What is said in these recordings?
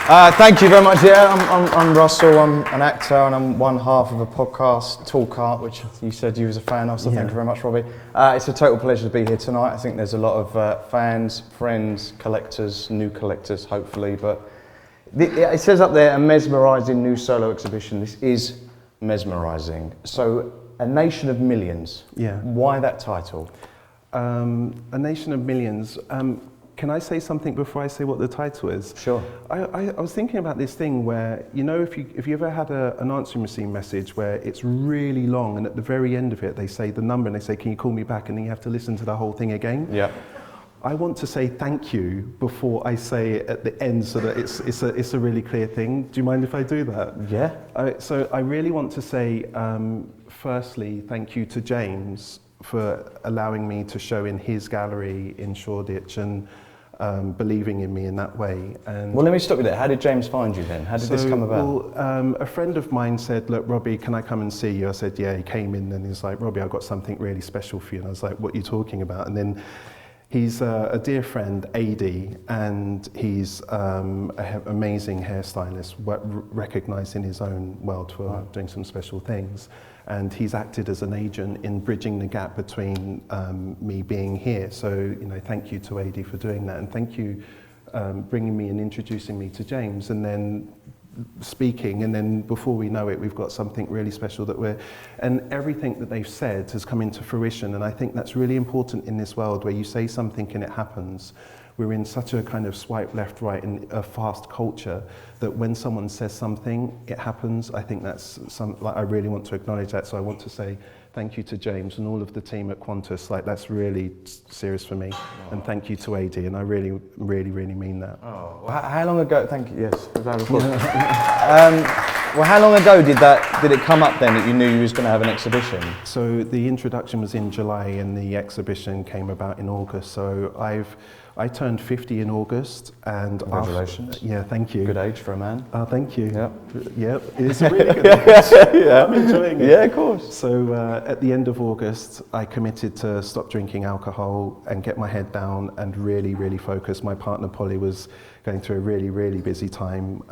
Thank you very much. Yeah, I'm Russell. I'm an actor, and I'm one half of a podcast, Talk, which you said you was a fan of. So thank you very much, Robi. It's a total pleasure to be here tonight. I think there's a lot of fans, friends, collectors, new collectors, hopefully. But it says up there, a mesmerising new solo exhibition. This is mesmerising. So, A Nation of Millions. Yeah. Why that title? A Nation of Millions. Can I say something before I say what the title is? Sure. I was thinking about this thing where, you know, if you ever had an answering machine message where it's really long and at the very end of it they say the number and they say, can you call me back? And then you have to listen to the whole thing again. Yeah. I want to say thank you before I say it at the end so that it's a really clear thing. Do you mind if I do that? Yeah. So I really want to say, firstly, thank you to James for allowing me to show in his gallery in Shoreditch and believing in me in that way. And well, let me stop you there. How did James find you then? How did this come about? Well, a friend of mine said, look, Robi, can I come and see you? I said, yeah. He came in and he's like, Robi, I've got something really special for you. And I was like, what are you talking about? And then he's a dear friend, AD, and he's an amazing hairstylist, recognised in his own world for doing some special things. And he's acted as an agent in bridging the gap between me being here. So, you know, thank you to AD for doing that. And thank you bringing me and introducing me to James. And then speaking, and then before we know it, we've got something really special and everything that they've said has come into fruition. And I think that's really important in this world where you say something and it happens. We're in such a kind of swipe left, right, and a fast culture that when someone says something, it happens. I think that's I really want to acknowledge that. So I want to say thank you to James and all of the team at Quantus. Like, that's really serious for me. Oh. And thank you to AD, and I really, really, really mean that. Oh, well, how long ago? Thank you. Yes. Well, how long ago did it come up then that you knew you was going to have an exhibition? So the introduction was in July, and the exhibition came about in August. So I turned 50 in August, and congratulations. Yeah, thank you. Good age for a man. Oh, thank you. Yep. Yep, it's a really good age. Yeah. I'm enjoying it. Yeah, of course. So at the end of August, I committed to stop drinking alcohol and get my head down and really, really focus. My partner Polly was going through a really, really busy time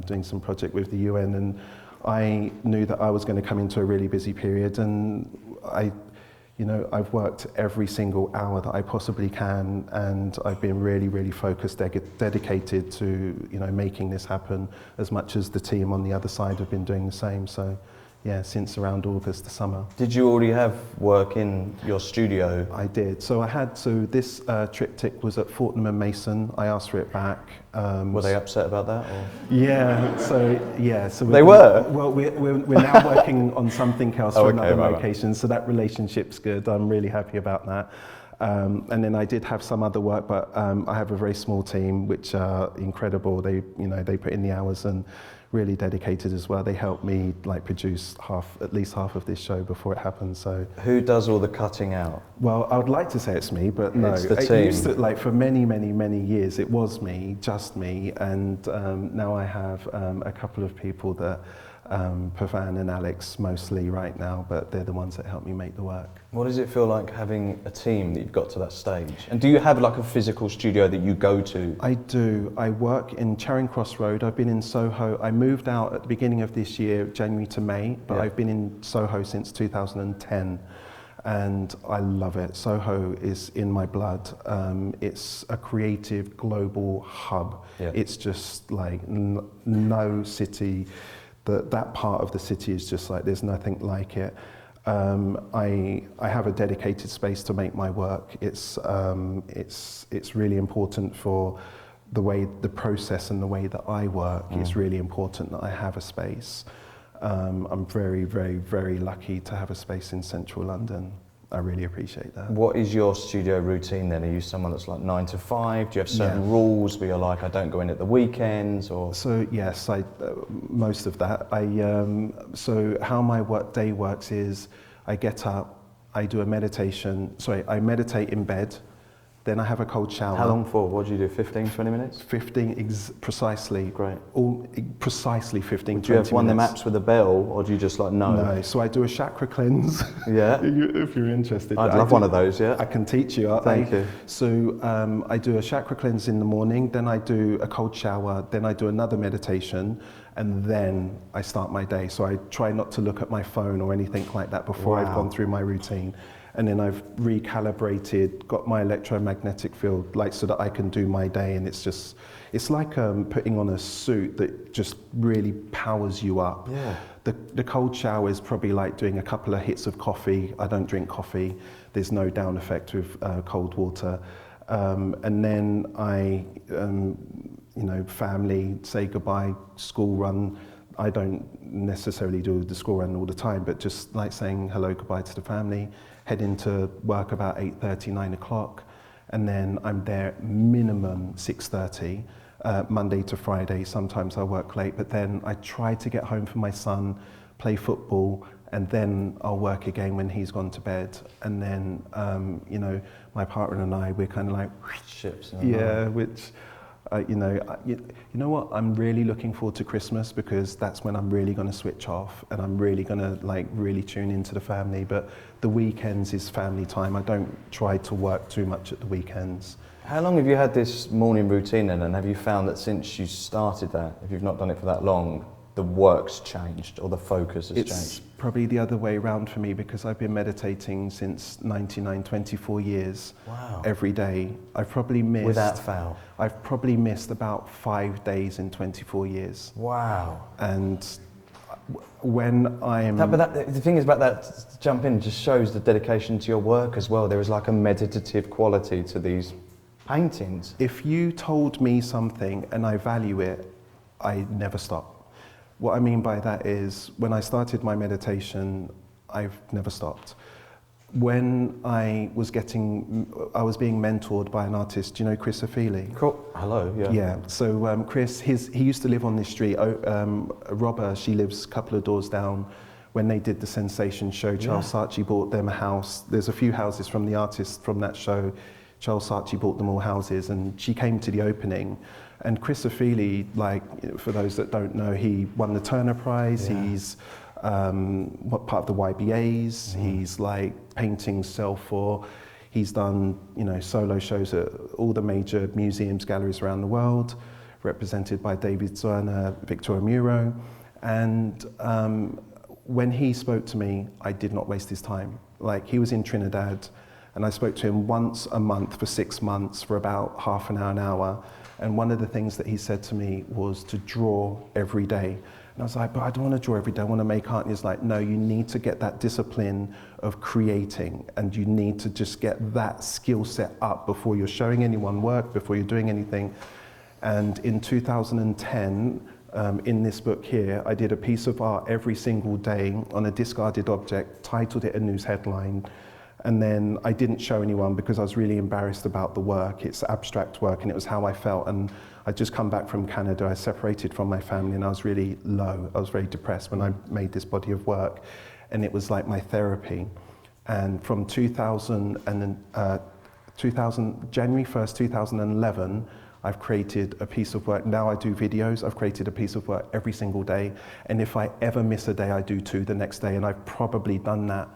doing some project with the UN, and I knew that I was going to come into a really busy period, and I've worked every single hour that I possibly can, and I've been really, really focused, dedicated to, you know, making this happen as much as the team on the other side have been doing the same. So, yeah, since around August, the summer. Did you already have work in your studio? I did. So this triptych was at Fortnum and Mason. I asked for it back. Were they upset about that? Or? Yeah. So they were. Well, we're now working on something else for another location. So that relationship's good. I'm really happy about that. And then I did have some other work, but I have a very small team, which are incredible. They put in the hours and really dedicated as well. They helped me produce at least half of this show before it happens. So who does all the cutting out? Well, I would like to say it's me, but no. It's the team. It used to, for many, many, many years, it was me, just me, and now I have a couple of people that Pavan and Alex mostly right now, but they're the ones that help me make the work. What does it feel like having a team that you've got to that stage? And do you have a physical studio that you go to? I do. I work in Charing Cross Road. I've been in Soho. I moved out at the beginning of this year, January to May, but I've been in Soho since 2010. And I love it. Soho is in my blood. It's a creative global hub. Yeah. It's just no city. That part of the city is just there's nothing like it. I have a dedicated space to make my work. It's really important for the process and the way that I work. It's really important that I have a space. I'm very, very, very lucky to have a space in central London. I really appreciate that. What is your studio routine then? Are you someone that's 9 to 5? Do you have certain rules where you're I don't go in at the weekends? Or so yes, most of that. So how my day works is I get up, I do a meditation. I meditate in bed, Then I have a cold shower. How long for? What do you do, 15, 20 minutes? 15, precisely. Great. Precisely 15, 20 minutes. Do you have one of them apps with a bell, or do you just like, no? No, so I do a chakra cleanse. Yeah. If you're interested. I'd love one of those, yeah. I can teach you. Thank you. So I do a chakra cleanse in the morning, then I do a cold shower, then I do another meditation, and then I start my day. So I try not to look at my phone or anything like that before I've gone through my routine. And then I've recalibrated, got my electromagnetic field, like so that I can do my day. And it's like putting on a suit that just really powers you up. Yeah. The cold shower is probably like doing a couple of hits of coffee. I don't drink coffee. There's no down effect with cold water. And then I, family, say goodbye, school run. I don't necessarily do the school run all the time, but just like saying hello, goodbye to the family, head into work about 8:30, 9 o'clock, and then I'm there minimum 6:30, Monday to Friday. Sometimes I work late, but then I try to get home for my son, play football, and then I'll work again when he's gone to bed. And then, my partner and I, we're kind of like, ships. which... you know what? I'm really looking forward to Christmas because that's when I'm really going to switch off and I'm really going to really tune into the family. But the weekends is family time. I don't try to work too much at the weekends. How long have you had this morning routine then? And have you found that since you started that, if you've not done it for that long, the work's changed or the focus has changed? It's probably the other way around for me because I've been meditating since 99, 24 years. Wow. Every day. I've probably missed... Without fail? I've probably missed about 5 days in 24 years. Wow. And when I'm... the thing is about that, to jump in, just shows the dedication to your work as well. There is like a meditative quality to these paintings. If you told me something and I value it, I never stop. What I mean by that is, when I started my meditation, I've never stopped. When I was being mentored by an artist, do you know Chris Ofili? Cool. Hello, yeah. Yeah, so Chris, he used to live on this street. Robber, she lives a couple of doors down. When they did the Sensation show, Charles Saatchi bought them a house. There's a few houses from the artist from that show. Charles Saatchi bought them all houses, and she came to the opening. And Chris Ofili, for those that don't know, he won the Turner Prize. Yeah. He's part of the YBAs. He's painting for. He's done solo shows at all the major museums, galleries around the world, represented by David Zwerner, Victor Muro. And when he spoke to me, I did not waste his time. He was in Trinidad, and I spoke to him once a month for 6 months for about half an hour. And one of the things that he said to me was to draw every day. And I was like, but I don't want to draw every day, I want to make art. And he's like, no, you need to get that discipline of creating, and you need to just get that skill set up before you're showing anyone work, before you're doing anything. And in 2010, in this book here, I did a piece of art every single day on a discarded object, titled it a news headline. And then I didn't show anyone because I was really embarrassed about the work. It's abstract work, and it was how I felt. And I'd just come back from Canada. I separated from my family, and I was really low. I was very depressed when I made this body of work, and it was like my therapy. And from January 1st, 2011, I've created a piece of work. Now I do videos. I've created a piece of work every single day. And if I ever miss a day, I do 2 the next day. And I've probably done that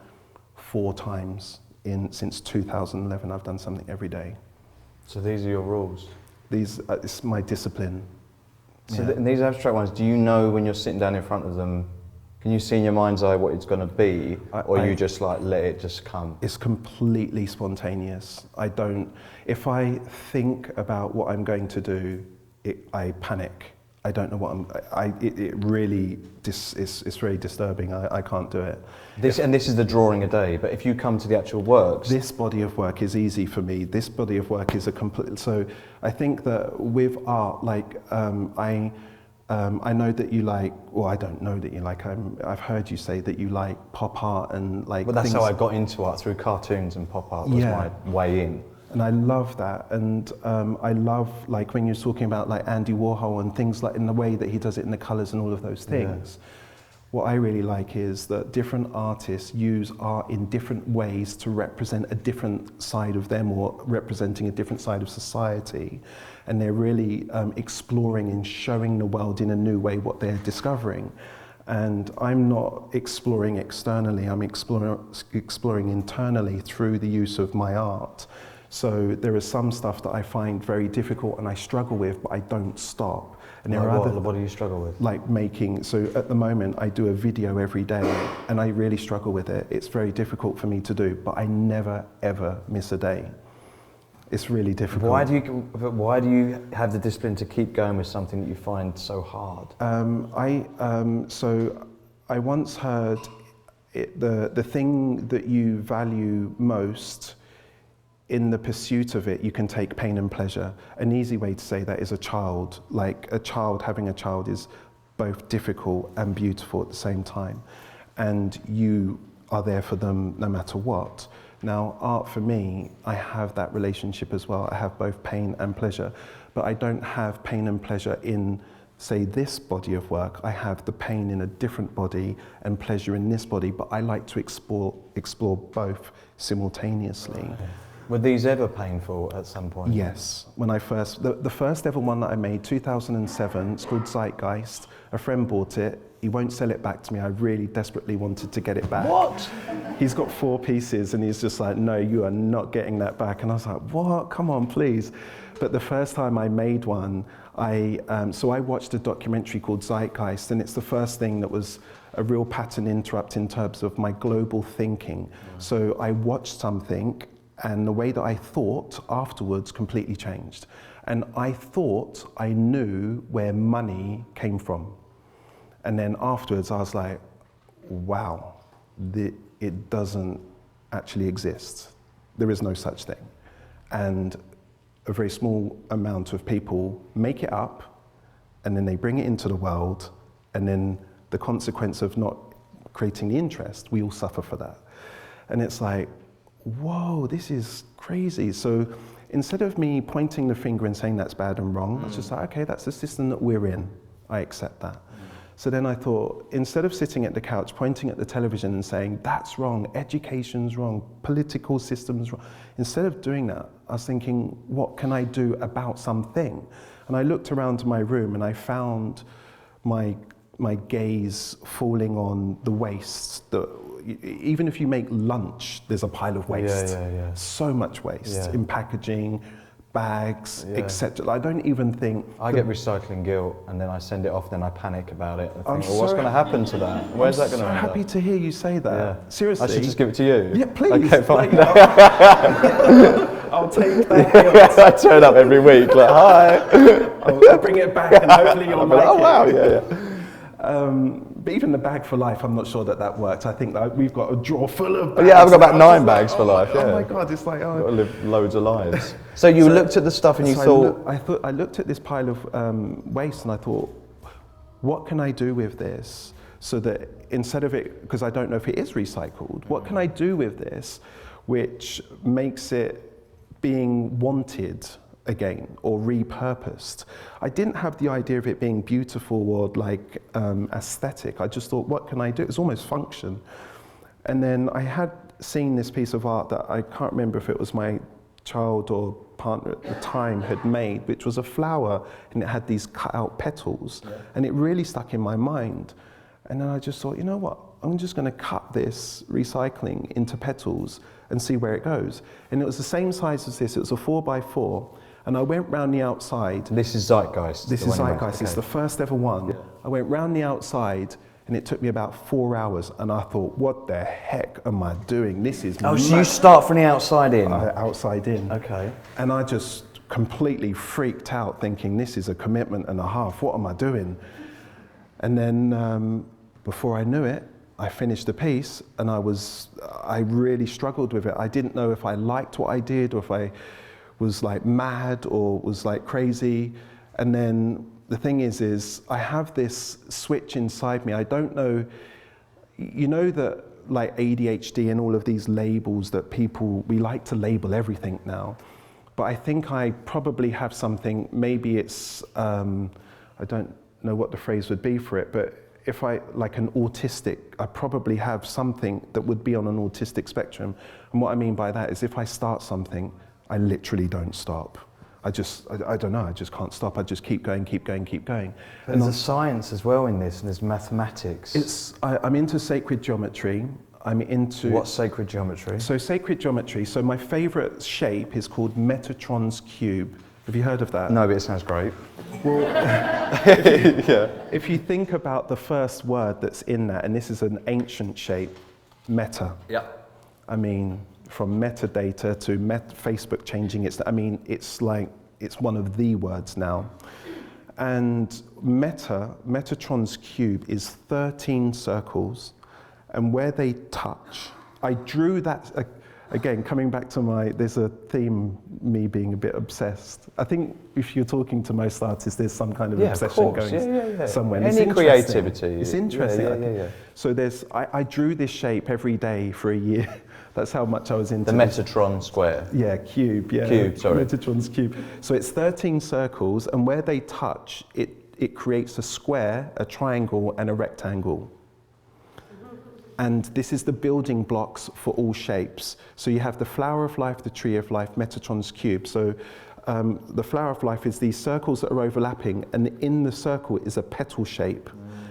4 times since 2011. I've done something every day. So these are your rules? It's my discipline. So these abstract ones, do you know when you're sitting down in front of them, can you see in your mind's eye what it's going to be, or you just let it just come? It's completely spontaneous. If I think about what I'm going to do, I panic. I don't know what it's very disturbing. I can't do it. This is the drawing a day, but if you come to the actual works... This body of work is easy for me. This body of work is so I think that with art, I know that you I don't know that you I've heard you say that you like pop art and Well, that's how I got into art, through cartoons, and pop art was my way in. And I love that, and I love when you're talking about Andy Warhol and things in the way that he does it in the colours and all of those things. what I really like is that different artists use art in different ways to represent a different side of them or representing a different side of society. And they're really exploring and showing the world in a new way what they're discovering. And I'm not exploring externally, I'm exploring internally through the use of my art. So there is some stuff that I find very difficult and I struggle with, but I don't stop. And there are other, what do you struggle with? like making, so at the moment I do a video every day and I really struggle with it. It's very difficult for me to do, but I never ever miss a day. It's really difficult. Why do you have the discipline to keep going with something that you find so hard? So I once heard the thing that you value most, in the pursuit of it, you can take pain and pleasure. An easy way to say that is a child. Like having a child is both difficult and beautiful at the same time. And you are there for them no matter what. Now, art for me, I have that relationship as well. I have both pain and pleasure, but I don't have pain and pleasure in, say, this body of work. I have the pain in a different body and pleasure in this body, but I like to explore both simultaneously. Okay. Were these ever painful at some point? Yes. When I first, the first ever one that I made, 2007, it's called Zeitgeist. A friend bought it. He won't sell it back to me. I really desperately wanted to get it back. What? He's got 4 pieces and he's just like, no, you are not getting that back. And I was like, what? Come on, please. But the first time I made one, so I watched a documentary called Zeitgeist, and it's the first thing that was a real pattern interrupt in terms of my global thinking. So I watched something, and the way that I thought afterwards completely changed. And I thought I knew where money came from. And then afterwards I was like, wow, it doesn't actually exist. There is no such thing. And a very small amount of people make it up, and then they bring it into the world, and then the consequence of not creating the interest, we all suffer for that. And it's like, whoa, this is crazy. So instead of me pointing the finger and saying that's bad and wrong, I was just like, okay, that's the system that we're in. I accept that. So then I thought, instead of sitting at the couch, pointing at the television and saying, that's wrong, education's wrong, political system's wrong, instead of doing that, I was thinking, what can I do about something? And I looked around my room and I found my gaze falling on the waste. Even if you make lunch, there's a pile of waste. Yeah. So much waste in packaging, bags, etc. I don't even think... I get recycling guilt, and then I send it off, then I panic about it. I think, well, what's going to happen to that? Where's that going to end up? I'm so happy to hear you say that. Yeah. Seriously. I should just give it to you? Yeah, please. Okay, fine. I'll take that guilt. I turn up every week, like, hi. I'll bring it back and hopefully you'll like oh, wow, it. But even the bag for life, I'm not sure that works. I think that we've got a drawer full of bags. Yeah, I've got about 9 bags for life, Oh my God, it's like... You've got to live loads of lives. So you looked at the stuff and you thought... I looked at this pile of waste and I thought, what can I do with this? So that instead of it, because I don't know if it is recycled, what can I do with this which makes it being wanted again or repurposed? I didn't have the idea of it being beautiful or like aesthetic. I just thought, what can I do? It's almost function. And then I had seen this piece of art that I can't remember if it was my child or partner at the time had made, which was a flower and it had these cut out petals, and it really stuck in my mind. And then I just thought, you know what, I'm just going to cut this recycling into petals and see where it goes. And it was the same size as this. It was a 4x4. And I went round the outside. This is Zeitgeist. This is Zeitgeist. Okay. It's the first ever one. Yeah. I went round the outside and it took me about 4 hours. And I thought, what the heck am I doing? This is mad. So you start from the outside in? Outside in. Okay. And I just completely freaked out thinking, this is a commitment and a half. What am I doing? And then before I knew it, I finished the piece and I really struggled with it. I didn't know if I liked what I did or if I was like mad or was like crazy. And then the thing is I have this switch inside me. I don't know, you know that like ADHD and all of these labels that we like to label everything now. But I think I probably have something, maybe it's, I don't know what the phrase would be for it, but if I, like an autistic, I probably have something that would be on an autistic spectrum. And what I mean by that is if I start something, I literally don't stop. I don't know, I just can't stop. I just keep going, keep going, keep going. But there's a science as well in this, and there's mathematics. I'm into sacred geometry. I'm into... What's sacred geometry? So sacred geometry, so my favorite shape is called Metatron's cube. Have you heard of that? No, but it sounds great. Well, if you think about the first word that's in that, and this is an ancient shape, meta. Yeah. I mean, from metadata to Facebook changing its, I mean, it's like, it's one of the words now. And Metatron's cube is 13 circles, and where they touch, I drew that, again, coming back to there's a theme, me being a bit obsessed. I think if you're talking to most artists, there's some kind of obsession going somewhere. Any creativity. It's interesting. Yeah. So I drew this shape every day for a year. That's how much I was into the Metatron square. Yeah, cube. Yeah, cube. Sorry, Metatron's cube. So it's 13 circles, and where they touch, it creates a square, a triangle, and a rectangle. And this is the building blocks for all shapes. So you have the flower of life, the tree of life, Metatron's cube. So the flower of life is these circles that are overlapping, and in the circle is a petal shape.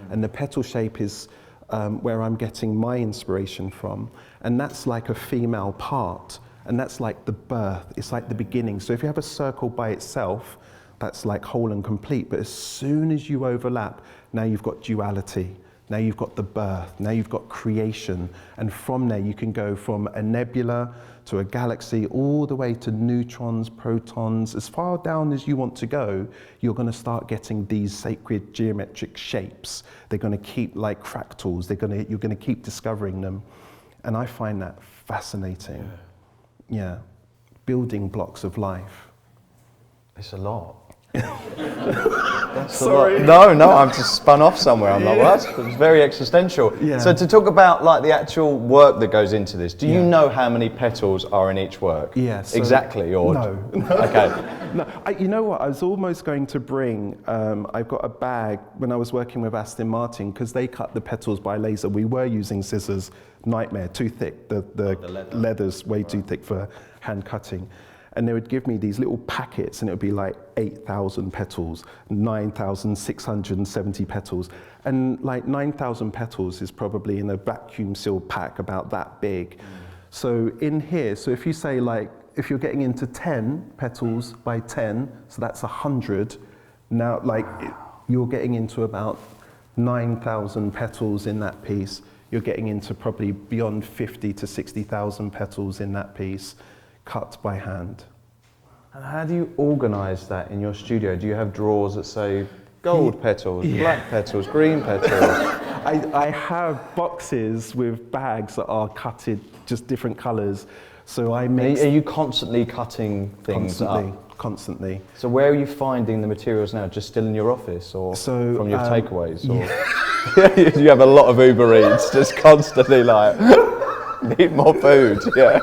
And the petal shape is where I'm getting my inspiration from. And that's like a female part. And that's like the birth. It's like the beginning. So if you have a circle by itself, that's like whole and complete. But as soon as you overlap, now you've got duality. Now you've got the birth, now you've got creation, and from there you can go from a nebula to a galaxy all the way to neutrons, protons. As far down as you want to go, you're going to start getting these sacred geometric shapes. They're going to keep like fractals, you're going to keep discovering them. And I find that fascinating. Yeah. Building blocks of life. It's a lot. Sorry. No, I'm just spun off somewhere. I'm like, what? It was very existential. Yeah. So to talk about like the actual work that goes into this, do you know how many petals are in each work? Yeah. So exactly, or no. Okay. No, you know what? I was almost going to bring. I've got a bag when I was working with Aston Martin because they cut the petals by laser. We were using scissors. Nightmare, too thick. The leather's way too thick for hand cutting. And they would give me these little packets, and it would be like 8,000 petals, 9,670 petals. And like 9,000 petals is probably in a vacuum sealed pack about that big. So in here, so if you say like, if you're getting into 10 petals by 10, so that's 100, now like you're getting into about 9,000 petals in that piece. You're getting into probably beyond 50 to 60,000 petals in that piece. Cut by hand. And how do you organise that in your studio? Do you have drawers that say gold petals, black petals, green petals? I have boxes with bags that are cutted just different colours. So I mix. Are you constantly cutting things up? Constantly. So where are you finding the materials now? Just still in your office, or from your takeaways? Or you have a lot of Uber Eats, just constantly like need more food. Yeah.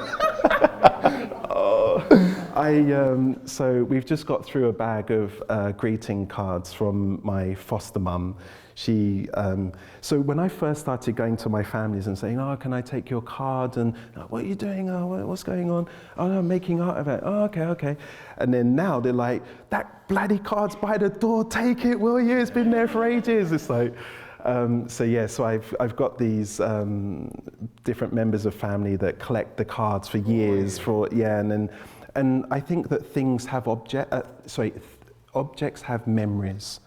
So we've just got through a bag of greeting cards from my foster mum. So when I first started going to my families and saying, oh, can I take your card? And what are you doing? Oh, what's going on? Oh, no, I'm making art of it. Oh, okay. And then now they're like, that bloody card's by the door, take it, will you? It's been there for ages. It's like, so I've got these different members of family that collect the cards for years. And I think that things have objects have memories.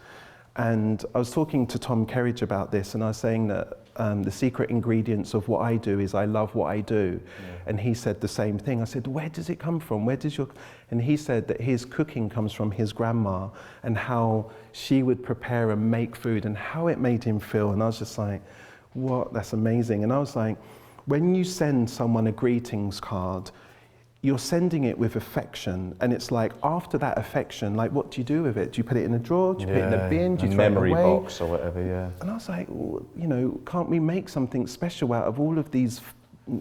And I was talking to Tom Kerridge about this, and I was saying that the secret ingredients of what I do is I love what I do. Yeah. And he said the same thing. I said, where does it come from? And he said that his cooking comes from his grandma and how she would prepare and make food and how it made him feel. And I was just like, what? That's amazing. And I was like, when you send someone a greetings card, you're sending it with affection, and it's like after that affection, like what do you do with it? Do you put it in a drawer? Do you put it in a bin? Do you throw it away? Memory box or whatever, yeah. And I was like, well, can't we make something special out of all of these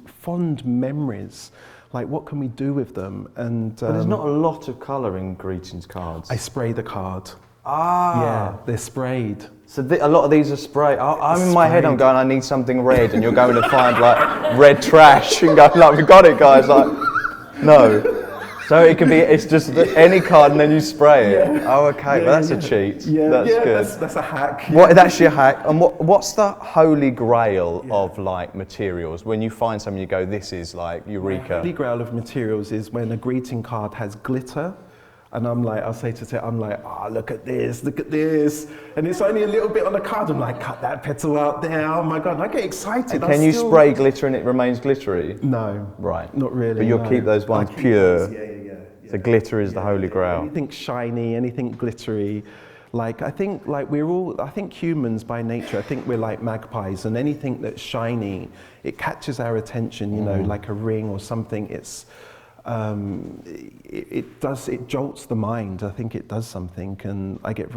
fond memories? Like, what can we do with them? And but there's not a lot of colour in greetings cards. I spray the card. Yeah, they're sprayed. So a lot of these are spray. I'm in my head, I'm going, I need something red, and you're going to find like red trash and going like, we got it, guys. Like, no. So it could be, it's just any card and then you spray it. Yeah. Oh, okay, well that's a cheat. Yeah, that's good. That's a hack. What, that's your hack. And what's the holy grail of like materials? When you find something, you go, this is like eureka. The holy grail of materials is when a greeting card has glitter. And I'm like, I'll say to Ted, I'm like, look at this. And it's only a little bit on the card. I'm like, cut that petal out there. Oh my God, and I get excited. And can you spray glitter and it remains glittery? No. Right. Not really. But you'll keep those ones pure. Yeah. So glitter is the holy grail. Anything shiny, anything glittery. Like, I think humans by nature, I think we're like magpies, and anything that's shiny, it catches our attention, you know, like a ring or something. It's, it jolts the mind. I think it does something, and I get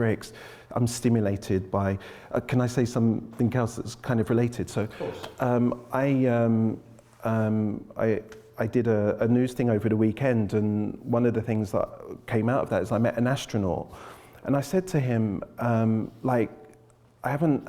I'm stimulated by, can I say something else that's kind of related? So, I did a news thing over the weekend, and one of the things that came out of that is I met an astronaut, and I said to him, like, I haven't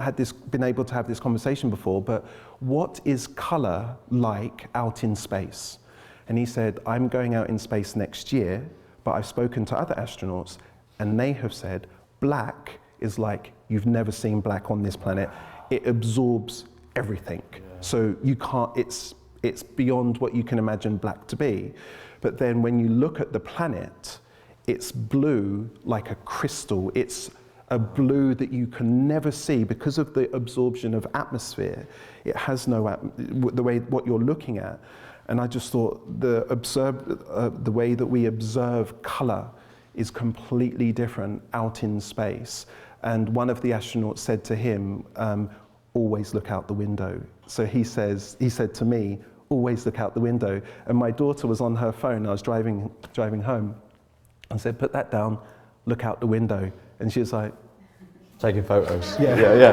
been able to have this conversation before, but what is color like out in space? And he said, I'm going out in space next year, but I've spoken to other astronauts, and they have said, black is like you've never seen black on this planet. It absorbs everything. Yeah. So you can't, it's beyond what you can imagine black to be. But then when you look at the planet, it's blue like a crystal. It's a blue that you can never see because of the absorption of atmosphere. It has no, what you're looking at. And I just thought the way that we observe color is completely different out in space. And one of the astronauts said to him, always look out the window. So he said to me, always look out the window. And my daughter was on her phone. I was driving home. I said, put that down, look out the window. And she was like, taking photos. Yeah.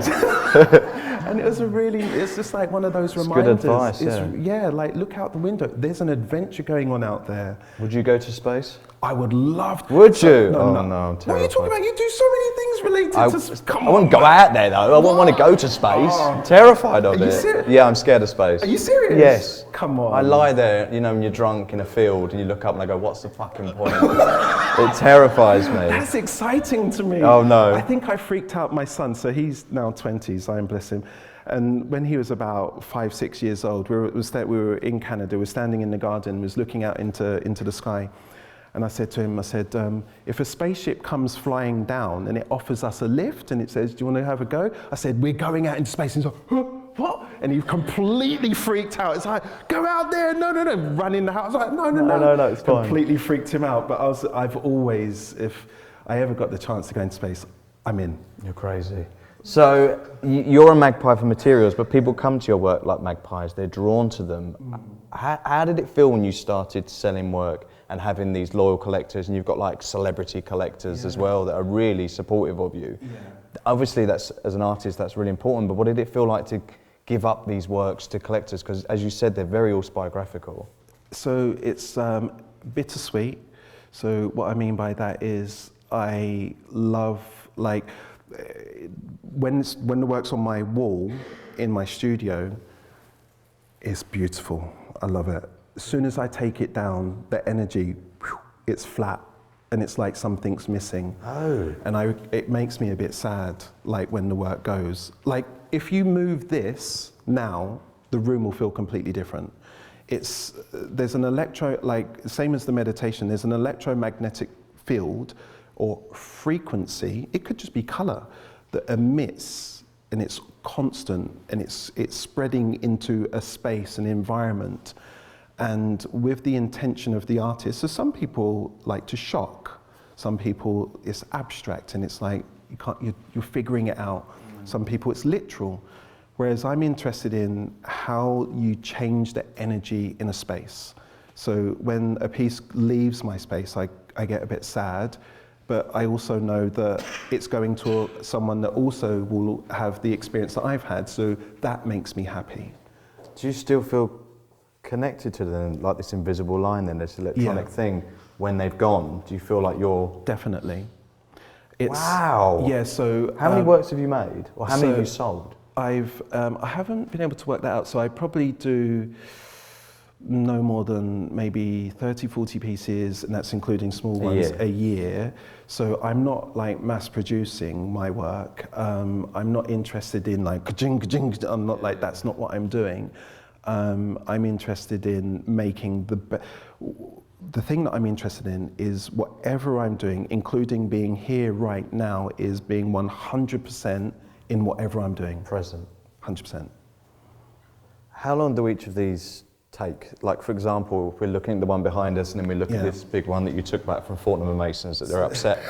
And it's just like one of those reminders. Good advice, yeah, like look out the window. There's an adventure going on out there. Would you go to space? I would love to. Would you? No, I'm terrified. What are you talking about? You do so many things related to... I wouldn't go out there though. I wouldn't want to go to space. I'm terrified of it. Are you serious? Yeah, I'm scared of space. Are you serious? Yes. Come on. I lie there, you know, when you're drunk in a field and you look up and I go, what's the fucking point? It terrifies me. That's exciting to me. Oh no. I think I freaked out my son. So he's now 20, Zion bless him. And when he was about 5-6 years old, we were in Canada, we were standing in the garden, was looking out into the sky. And I said to him, if a spaceship comes flying down and it offers us a lift and it says, do you want to have a go? I said, we're going out into space. And he's like, huh? What? And he completely freaked out. It's like, go out there, no, run in the house. I was like, no, it's fine. Completely freaked him out. But I've always, if I ever got the chance to go into space, I'm in. You're crazy. So you're a magpie for materials, but people come to your work like magpies, they're drawn to them. How did it feel when you started selling work and having these loyal collectors, and you've got like celebrity collectors as well that are really supportive of you? Yeah. Obviously, that's, as an artist, that's really important, but what did it feel like to give up these works to collectors? Because as you said, they're very autobiographical. So it's bittersweet. So what I mean by that is I love, like, when the work's on my wall in my studio, it's beautiful. I love it. As soon as I take it down, the energy, it's flat, and it's like something's missing. Oh. And it makes me a bit sad, like when the work goes. Like if you move this now, the room will feel completely different. There's an same as the meditation, there's an electromagnetic field or frequency, it could just be color, that emits, and it's constant, and it's spreading into a space, an environment, and with the intention of the artist. So some people like to shock, some people it's abstract, and it's like you're figuring it out. Some people it's literal, whereas I'm interested in how you change the energy in a space. So when a piece leaves my space, I get a bit sad, but I also know that it's going to someone that also will have the experience that I've had, so that makes me happy. Do you still feel connected to them, like this invisible line then, this electronic thing, when they've gone? Do you feel like you're... Definitely. Wow. Yeah, so... How many works have you made? Or how many have you sold? I haven't been able to work that out, so I probably do no more than maybe 30, 40 pieces, and that's including small ones, a year. So I'm not like mass producing my work. I'm not interested in like ka-ching, ka-ching. I'm not like, that's not what I'm doing. I'm interested in making the thing that I'm interested in is whatever I'm doing, including being here right now, is being 100% in whatever I'm doing. Present. 100%. How long do each of these take? Like, for example, if we're looking at the one behind us and then we look at this big one that you took back from Fortnum and Masons that they're upset.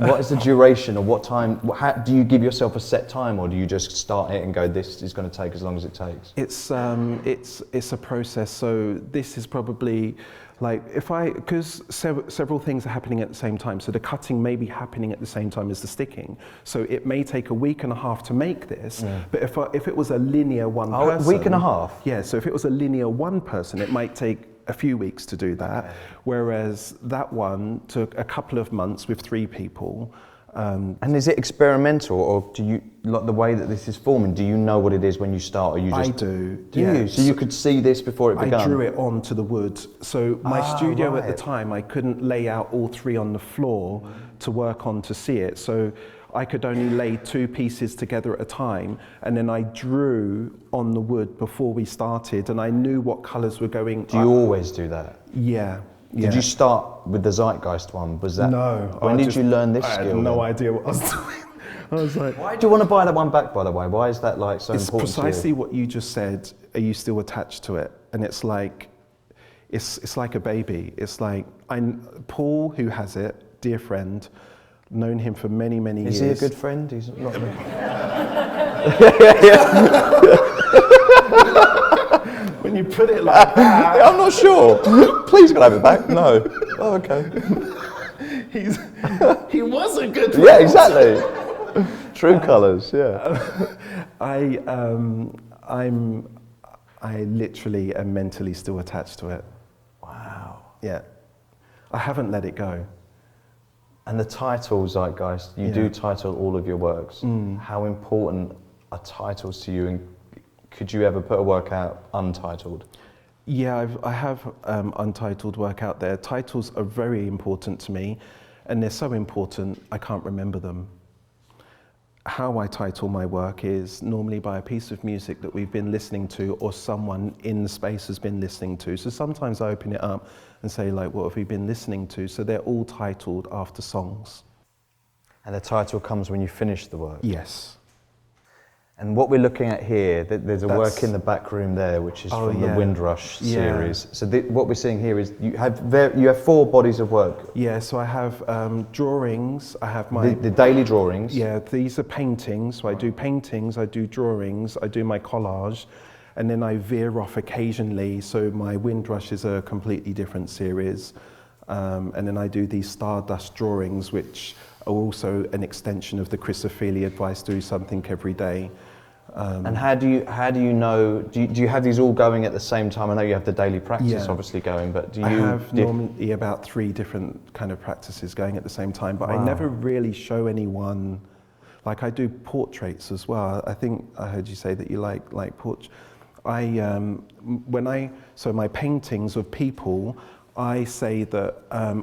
What is the duration, or what time? Do you give yourself a set time, or do you just start it and go, this is going to take as long as it takes? It's a process. So this is probably like, because several things are happening at the same time. So the cutting may be happening at the same time as the sticking. So it may take a week and a half to make this. But if it was a linear one person, a week and a half. Yeah. So if it was a linear one person, it might take a few weeks to do that, whereas that one took a couple of months with 3 people. And is it experimental, or do you, like the way that this is forming, do you know what it is when you start, or you just... I do. Do you? So you could see this before it began? I drew it onto the wood. So my studio at the time, I couldn't lay out all 3 on the floor to work on to see it. So I could only lay 2 pieces together at a time, and then I drew on the wood before we started, and I knew what colours were going. Do you always do that? Yeah. Did you start with the Zeitgeist one? Was that? No. When did you learn this skill? I had no idea what I was doing. I was like, why do you want to buy that one back, by the way? Why is that like so important to you? It's precisely what you just said. Are you still attached to it? And it's like a baby. It's like, Paul, who has it, dear friend, known him for many, many years. Is he a good friend? He's not. When you put it like that, I'm not sure. Please can I have it back? No. Oh, okay. He was a good friend. Yeah, exactly. True colours. Yeah. I literally am mentally still attached to it. Wow. Yeah. I haven't let it go. And the title, Zeitgeist, you do title all of your works. How important are titles to you, and could you ever put a work out untitled? Yeah, I have untitled work out there. Titles are very important to me, and they're so important I can't remember them. How I title my work is normally by a piece of music that we've been listening to, or someone in the space has been listening to. So sometimes I open it up and say, like, what have we been listening to? So they're all titled after songs. And the title comes when you finish the work? Yes. And what we're looking at here, there's a work in the back room there, which is from the Windrush series. So what we're seeing here is you have 4 bodies of work. Yeah, so I have drawings. I have the daily drawings. Yeah, these are paintings. So I do paintings, I do drawings, I do my collage, and then I veer off occasionally. So my Windrush is a completely different series. And then I do these Stardust drawings, which are also an extension of the Chrysophilia advice, do something every day. And how do you know, do you have these all going at the same time? I know you have the daily practice obviously going, but do you... I have normally about 3 different kind of practices going at the same time, but I never really show anyone. Like, I do portraits as well. I think I heard you say that you like portraits. So my paintings of people, I say that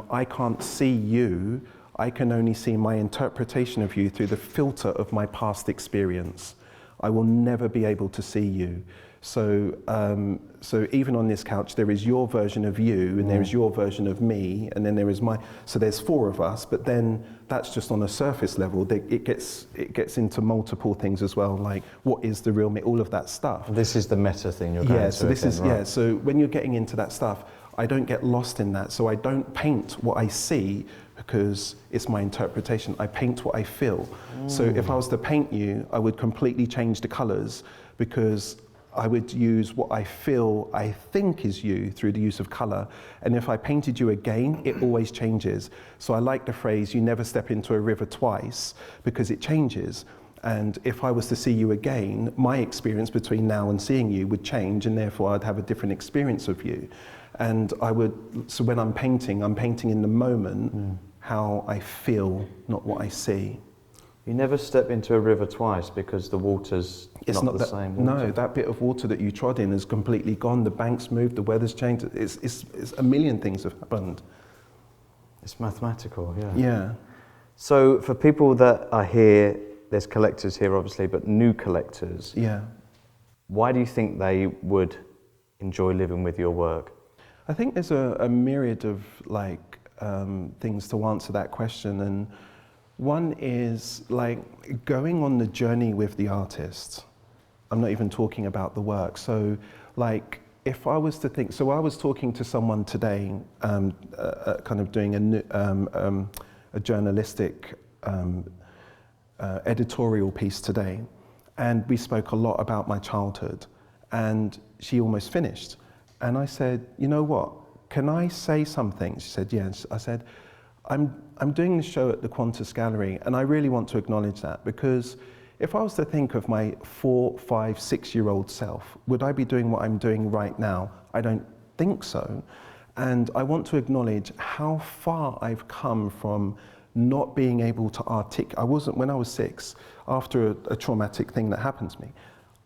I can't see you, I can only see my interpretation of you through the filter of my past experience. I will never be able to see you. So even on this couch, there is your version of you, and there is your version of me, and then there is my. So there's 4 of us, but then that's just on a surface level. It gets into multiple things as well, like what is the real me, all of that stuff. This is the meta thing you're going to. So this is right? So when you're getting into that stuff, I don't get lost in that. So I don't paint what I see, because it's my interpretation. I paint what I feel. So if I was to paint you, I would completely change the colours, because I would use what I feel I think is you through the use of colour. And if I painted you again, it always changes. So I like the phrase, you never step into a river twice, because it changes. And if I was to see you again, my experience between now and seeing you would change, and therefore I'd have a different experience of you. And so when I'm painting in the moment, how I feel, not what I see. You never step into a river twice because the water's not the same water. No, that bit of water that you trod in is completely gone. The bank's moved, the weather's changed. It's a million things have happened. It's mathematical, yeah. Yeah. So for people that are here, there's collectors here obviously, but new collectors. Yeah. Why do you think they would enjoy living with your work? I think there's a myriad of things to answer that question, and one is like going on the journey with the artist. I'm not even talking about the work. So like if I was to think, so I was talking to someone today, kind of doing a journalistic editorial piece today, and we spoke a lot about my childhood, and she almost finished. And I said, you know what, can I say something? She said, yes. I said, I'm doing this show at the Quantus Gallery, and I really want to acknowledge that, because if I was to think of my 4, 5, 6-year-old self, would I be doing what I'm doing right now? I don't think so. And I want to acknowledge how far I've come from not being able to articulate. When I was 6, after a traumatic thing that happened to me,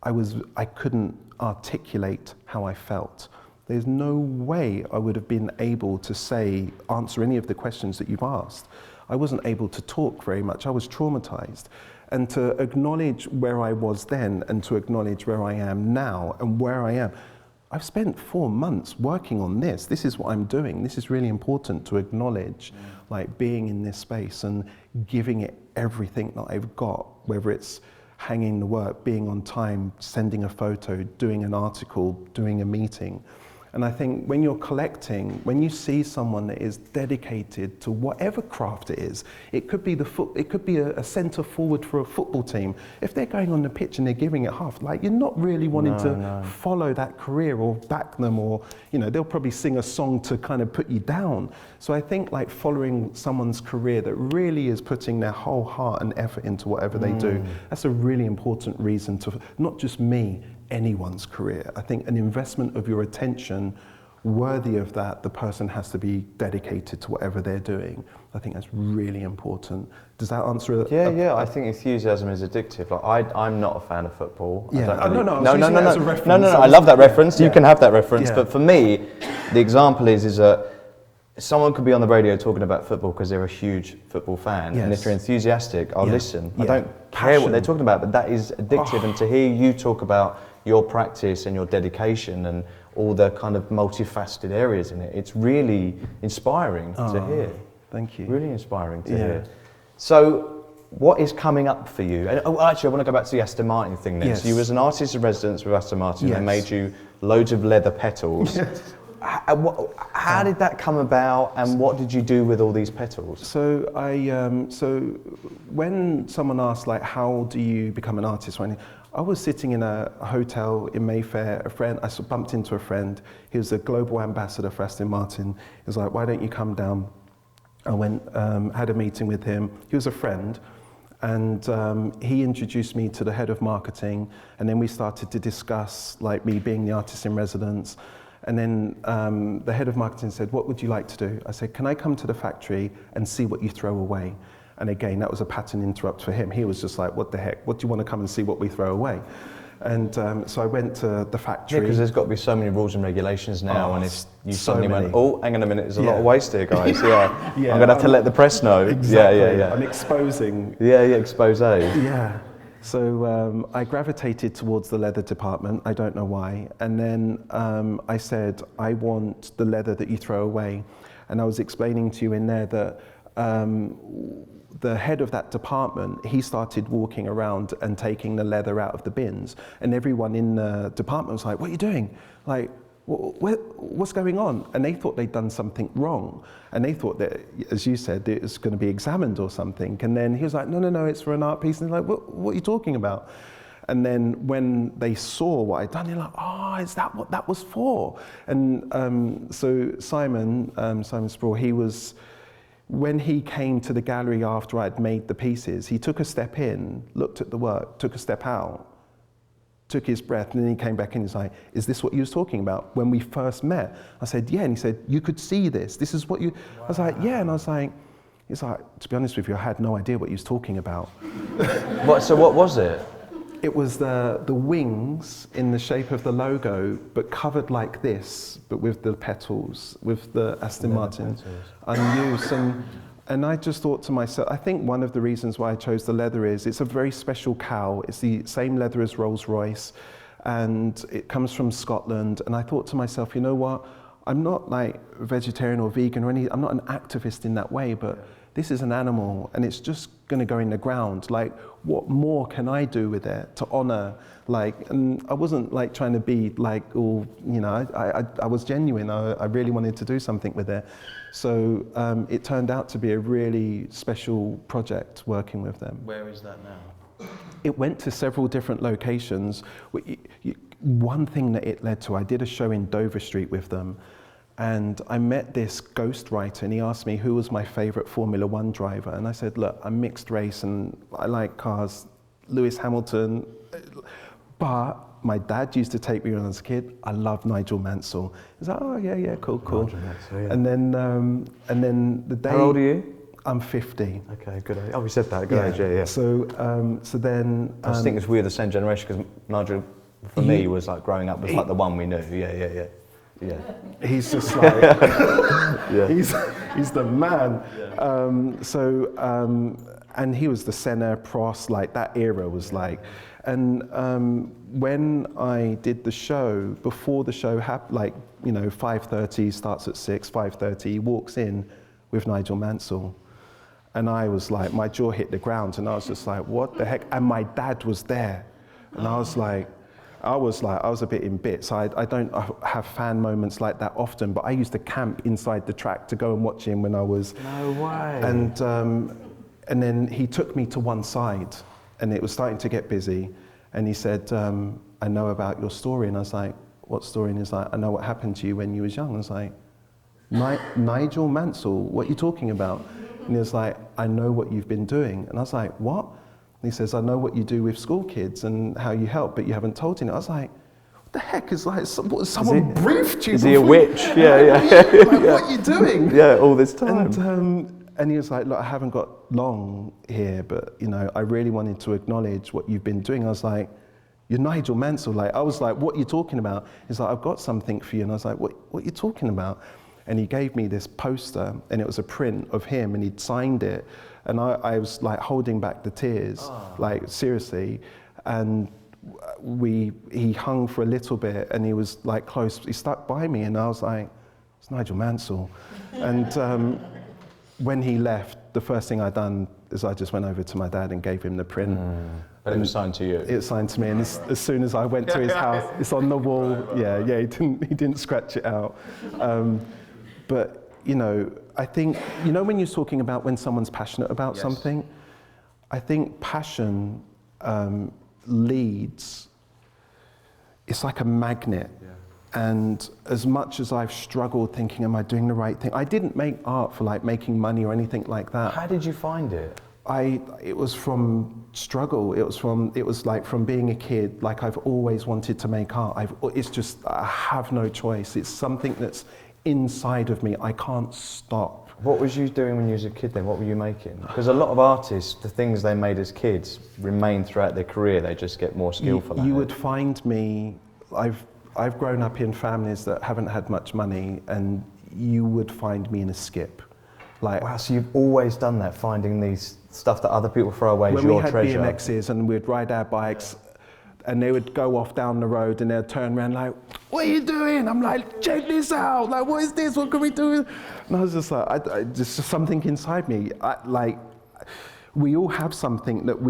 I couldn't articulate how I felt. There's no way I would have been able to answer any of the questions that you've asked. I wasn't able to talk very much. I was traumatized. And to acknowledge where I was then and to acknowledge where I am now and where I am, I've spent 4 months working on this. This is what I'm doing. This is really important to acknowledge, like being in this space and giving it everything that I've got, whether it's hanging the work, being on time, sending a photo, doing an article, doing a meeting. And I think when you're collecting, when you see someone that is dedicated to whatever craft it is, it could be a centre forward for a football team. If they're going on the pitch and they're giving it half, like you're not really wanting to follow that career or back them, or they'll probably sing a song to kind of put you down. So I think like following someone's career that really is putting their whole heart and effort into whatever they do, that's a really important reason to, not just me, anyone's career. I think an investment of your attention worthy of that, the person has to be dedicated to whatever they're doing. I think that's really important. Does that answer it? Yeah. I think enthusiasm is addictive. Like I'm not a fan of football. Yeah. No. No. I love that reference. You can have that reference. But for me, the example is that someone could be on the radio talking about football because they're a huge football fan, and if you're enthusiastic, I'll listen. I don't care what they're talking about, but that is addictive. And to hear you talk about your practice and your dedication and all the kind of multifaceted areas in it, it's really inspiring to hear. Thank you. Really inspiring to hear. So what is coming up for you? And, actually, I want to go back to the Aston Martin thing then. So you was an artist in residence with Aston Martin. They made you loads of leather petals. How did that come about, and what did you do with all these petals? So so when someone asked like, how do you become an artist? I was sitting in a hotel in Mayfair. I bumped into a friend. He was a global ambassador for Aston Martin. He was like, why don't you come down? I went, had a meeting with him. He was a friend. And he introduced me to the head of marketing. And then we started to discuss like me being the artist in residence. And then the head of marketing said, what would you like to do? I said, can I come to the factory and see what you throw away? And again, that was a pattern interrupt for him. He was just like, what the heck? What do you want to come and see what we throw away? And so I went to the factory. Yeah, because there's got to be so many rules and regulations now, and if you suddenly many. went, oh, hang on a minute, there's a lot of waste here, guys. I'm going to have to let the press know. Exactly. I'm exposing. Expose. Yeah. So I gravitated towards the leather department. I don't know why. And then I said, I want the leather that you throw away. And I was explaining to you in there that the head of that department, he started walking around and taking the leather out of the bins. And everyone in the department was like, what are you doing? Like, what's going on? And they thought they'd done something wrong. And they thought that, as you said, it was going to be examined or something. And then he was like, no, it's for an art piece. And they're like, what are you talking about? And then when they saw what I'd done, they're like, is that what that was for? And so Simon Sproul, when he came to the gallery after I'd made the pieces, he took a step in, looked at the work, took a step out, took his breath, and then he came back and he's like, is this what you was talking about when we first met? I said, yeah. And he said, you could see this. This is what you... Wow. I was like, yeah. And I was like, He's like, to be honest with you, I had no idea what he was talking about. So what was it? It was the wings in the shape of the logo, but covered like this, but with the petals, with the Aston Martin unused. And I just thought to myself, I think one of the reasons why I chose the leather is it's a very special cow. It's the same leather as Rolls-Royce, and it comes from Scotland. And I thought to myself, you know what? I'm not like vegetarian or vegan or anything. I'm not an activist in that way, but this is an animal and it's just going to go in the ground. Like, what more can I do with it to honor? Like, and I wasn't like trying to be like, all, you know, I was genuine. I really wanted to do something with it. So it turned out to be a really special project working with them. Where is that now? It went to several different locations. One thing that it led to, I did a show in Dover Street with them, and I met this ghostwriter, and he asked me who was my favorite Formula One driver. And I said, look, I'm mixed race and I like cars, Lewis Hamilton, but my dad used to take me when I was a kid. I love Nigel Mansell. He's like, oh yeah, cool. Nigel Mansell, yeah. And then the day. How old are you? I'm 50. Okay, good age. Oh, we said that. Good age, yeah. So then. I was thinking we're the same generation because Nigel, for me, was like growing up was like the one we knew. Yeah. He's just like, yeah. he's the man. And he was the Senna, Prost, like that era was like. And when I did the show, before the show happened, like, you know, 5:30, starts at 6, 5:30, he walks in with Nigel Mansell. And I was like, my jaw hit the ground, and I was just like, what the heck? And my dad was there. And I was a bit in bits. I don't have fan moments like that often, but I used to camp inside the track to go and watch him when I was. No way. And then he took me to one side, and it was starting to get busy. And he said, I know about your story. And I was like, what story? And he's like, I know what happened to you when you was young. I was like, Nigel Mansell, what are you talking about? And he was like, I know what you've been doing. And I was like, what? And he says, I know what you do with school kids and how you help, but you haven't told him. I was like, what the heck is like, someone briefed you? Is he a witch? Yeah. Like, what are you doing? Yeah, all this time. And he was like, look, I haven't got long here, but you know, I really wanted to acknowledge what you've been doing. I was like, you're Nigel Mansell. Like, I was like, what are you talking about? He's like, I've got something for you. And I was like, what are you talking about? And he gave me this poster, and it was a print of him, and he'd signed it. And I was like holding back the tears, like seriously. And he hung for a little bit, and he was like close, he stuck by me, and I was like, it's Nigel Mansell. And when he left, the first thing I done is I just went over to my dad and gave him the print. But it was signed to you? It was signed to me, and as soon as I went to his house, it's on the wall. Yeah, he didn't scratch it out. But, you know, I think, you know, when you're talking about when someone's passionate about something, I think passion leads, it's like a magnet. Yeah. And as much as I've struggled thinking, am I doing the right thing? I didn't make art for like making money or anything like that. How did you find it? It was from struggle. It was like from being a kid, like I've always wanted to make art. I have no choice. It's something that's inside of me. I can't stop. What was you doing when you was a kid then? What were you making? Because a lot of artists, the things they made as kids remain throughout their career. They just get more skillful. You would find me, I've grown up in families that haven't had much money, and you would find me in a skip. Like, wow, so you've always done that, finding these stuff that other people throw away as your treasure. When we had BMXs and we'd ride our bikes, and they would go off down the road and they'd turn around like, what are you doing? I'm like, check this out. Like, what is this? What can we do? And I was just like, just something inside me. We all have something that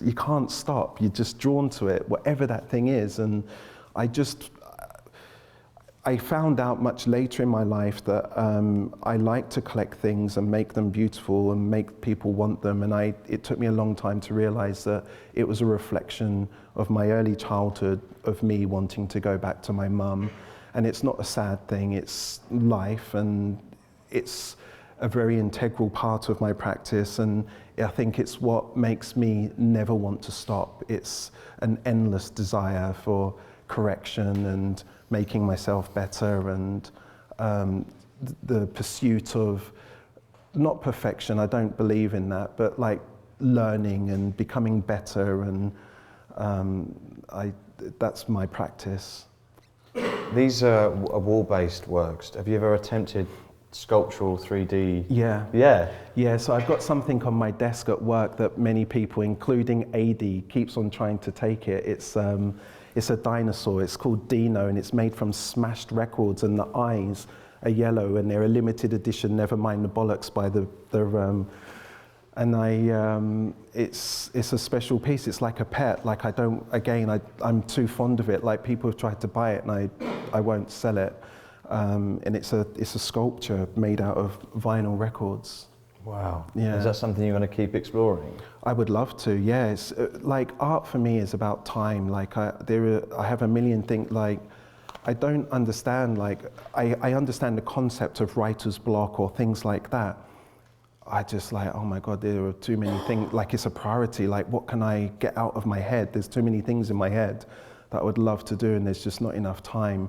you can't stop. You're just drawn to it, whatever that thing is. And I found out much later in my life that I like to collect things and make them beautiful and make people want them. And it took me a long time to realize that it was a reflection of my early childhood, of me wanting to go back to my mum. And it's not a sad thing, it's life, and it's a very integral part of my practice. And I think it's what makes me never want to stop. It's an endless desire for correction and making myself better, and the pursuit of not perfection, I don't believe in that, but like learning and becoming better, and that's my practice. These are wall-based works. Have you ever attempted sculptural 3D? Yeah, so I've got something on my desk at work that many people, including AD, keeps on trying to take it. It's a dinosaur, it's called Dino, and it's made from smashed records, and the eyes are yellow, and they're a limited edition, never mind the bollocks by it's a special piece. It's like a pet. Like I'm too fond of it. Like people have tried to buy it, and I won't sell it. And it's a sculpture made out of vinyl records. Wow. Yeah. Is that something you're going to keep exploring? I would love to. Yeah. It's like art for me is about time. Like I have a million things. Like I don't understand. Like I understand the concept of writer's block or things like that. I just like, oh my God, there are too many things. Like it's a priority. Like what can I get out of my head? There's too many things in my head that I would love to do, and there's just not enough time.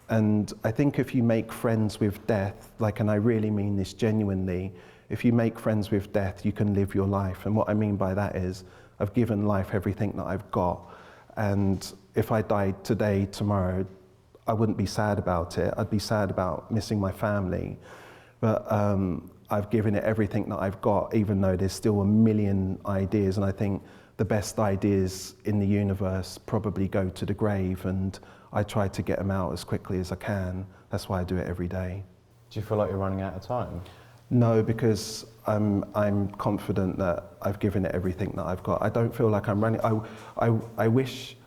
And I think if you make friends with death, like, and I really mean this genuinely, if you make friends with death, you can live your life. And what I mean by that is I've given life everything that I've got. And if I died today, tomorrow, I wouldn't be sad about it. I'd be sad about missing my family. But I've given it everything that I've got, even though there's still a million ideas. And I think the best ideas in the universe probably go to the grave, and I try to get them out as quickly as I can. That's why I do it every day. Do you feel like you're running out of time? No, because I'm confident that I've given it everything that I've got. I don't feel like I'm running. I wish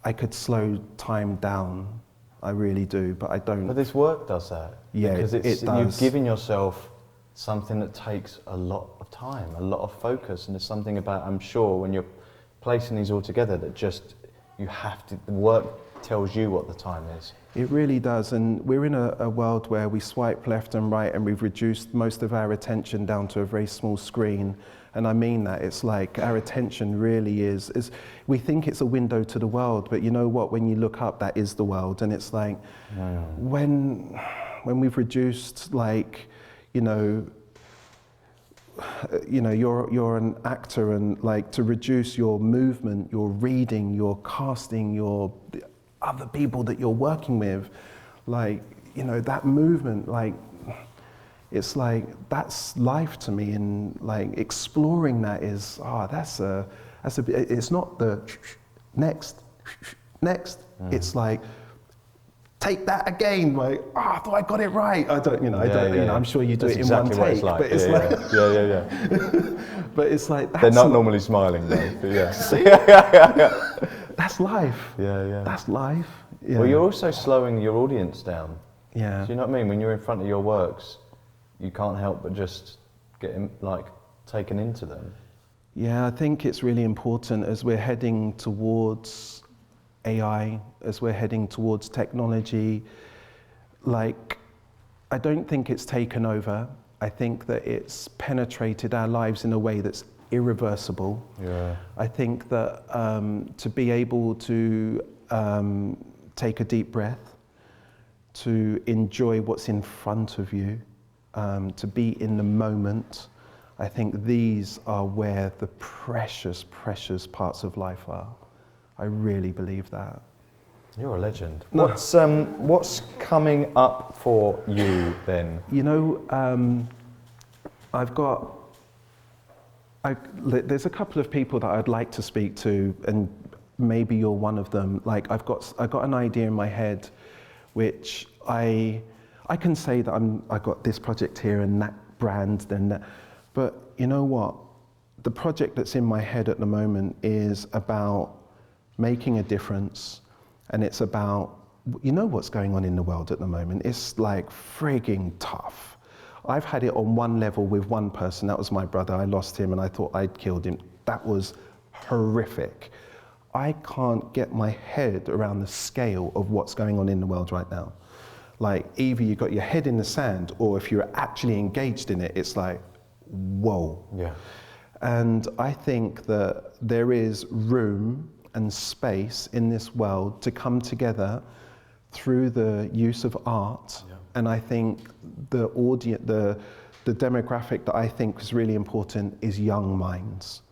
I could slow time down. I really do, but I don't. But this work does that. Yeah, because it does. You've given yourself something that takes a lot of time, a lot of focus, and there's something about, I'm sure, when you're placing these all together that just, you have to, the work tells you what the time is. It really does, and we're in a world where we swipe left and right, and we've reduced most of our attention down to a very small screen. And I mean that. It's like our attention really is we think it's a window to the world, but you know what, when you look up, that is the world. And it's like, when we've reduced, like, you know, you're an actor, and like to reduce your movement, your reading, your casting, your other people that you're working with, like, you know, that movement, like, it's like, that's life to me. And like exploring that is, it's not the next. It's like, take that again, like, I thought I got it right. I'm sure you do that's it exactly in one take, like. but it's but it's like, they're not normally smiling though, but that's life. Yeah. That's life. Yeah. Well, you're also slowing your audience down. Yeah. Do you know what I mean? When you're in front of your works, you can't help but just get taken into them. Yeah, I think it's really important as we're heading towards AI, as we're heading towards technology. Like, I don't think it's taken over. I think that it's penetrated our lives in a way that's irreversible. Yeah. I think that to be able to take a deep breath, to enjoy what's in front of you, to be in the moment, I think these are where the precious, precious parts of life are. I really believe that. You're a legend. What's coming up for you then? You know, there's a couple of people that I'd like to speak to, and maybe you're one of them. Like I've got an idea in my head, which I can say that I got this project here and that brand and that, but you know what? The project that's in my head at the moment is about making a difference, and it's about, you know what's going on in the world at the moment? It's like frigging tough. I've had it on one level with one person, that was my brother. I lost him and I thought I'd killed him. That was horrific. I can't get my head around the scale of what's going on in the world right now. Like, either you've got your head in the sand, or if you're actually engaged in it, it's like, whoa. Yeah. And I think that there is room and space in this world to come together through the use of art. Yeah. And I think the the demographic that I think is really important is young minds.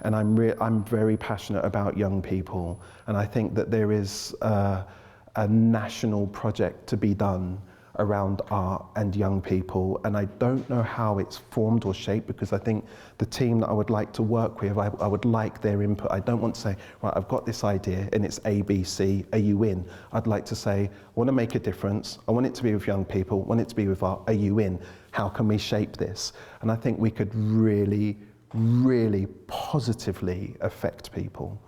And I'm very passionate about young people. And I think that there is a national project to be done around art and young people. And I don't know how it's formed or shaped, because I think the team that I would like to work with, I would like their input. I don't want to say, right, I've got this idea and it's A, B, C, are you in? I'd like to say, I want to make a difference. I want it to be with young people, I want it to be with art, are you in? How can we shape this? And I think we could really, really positively affect people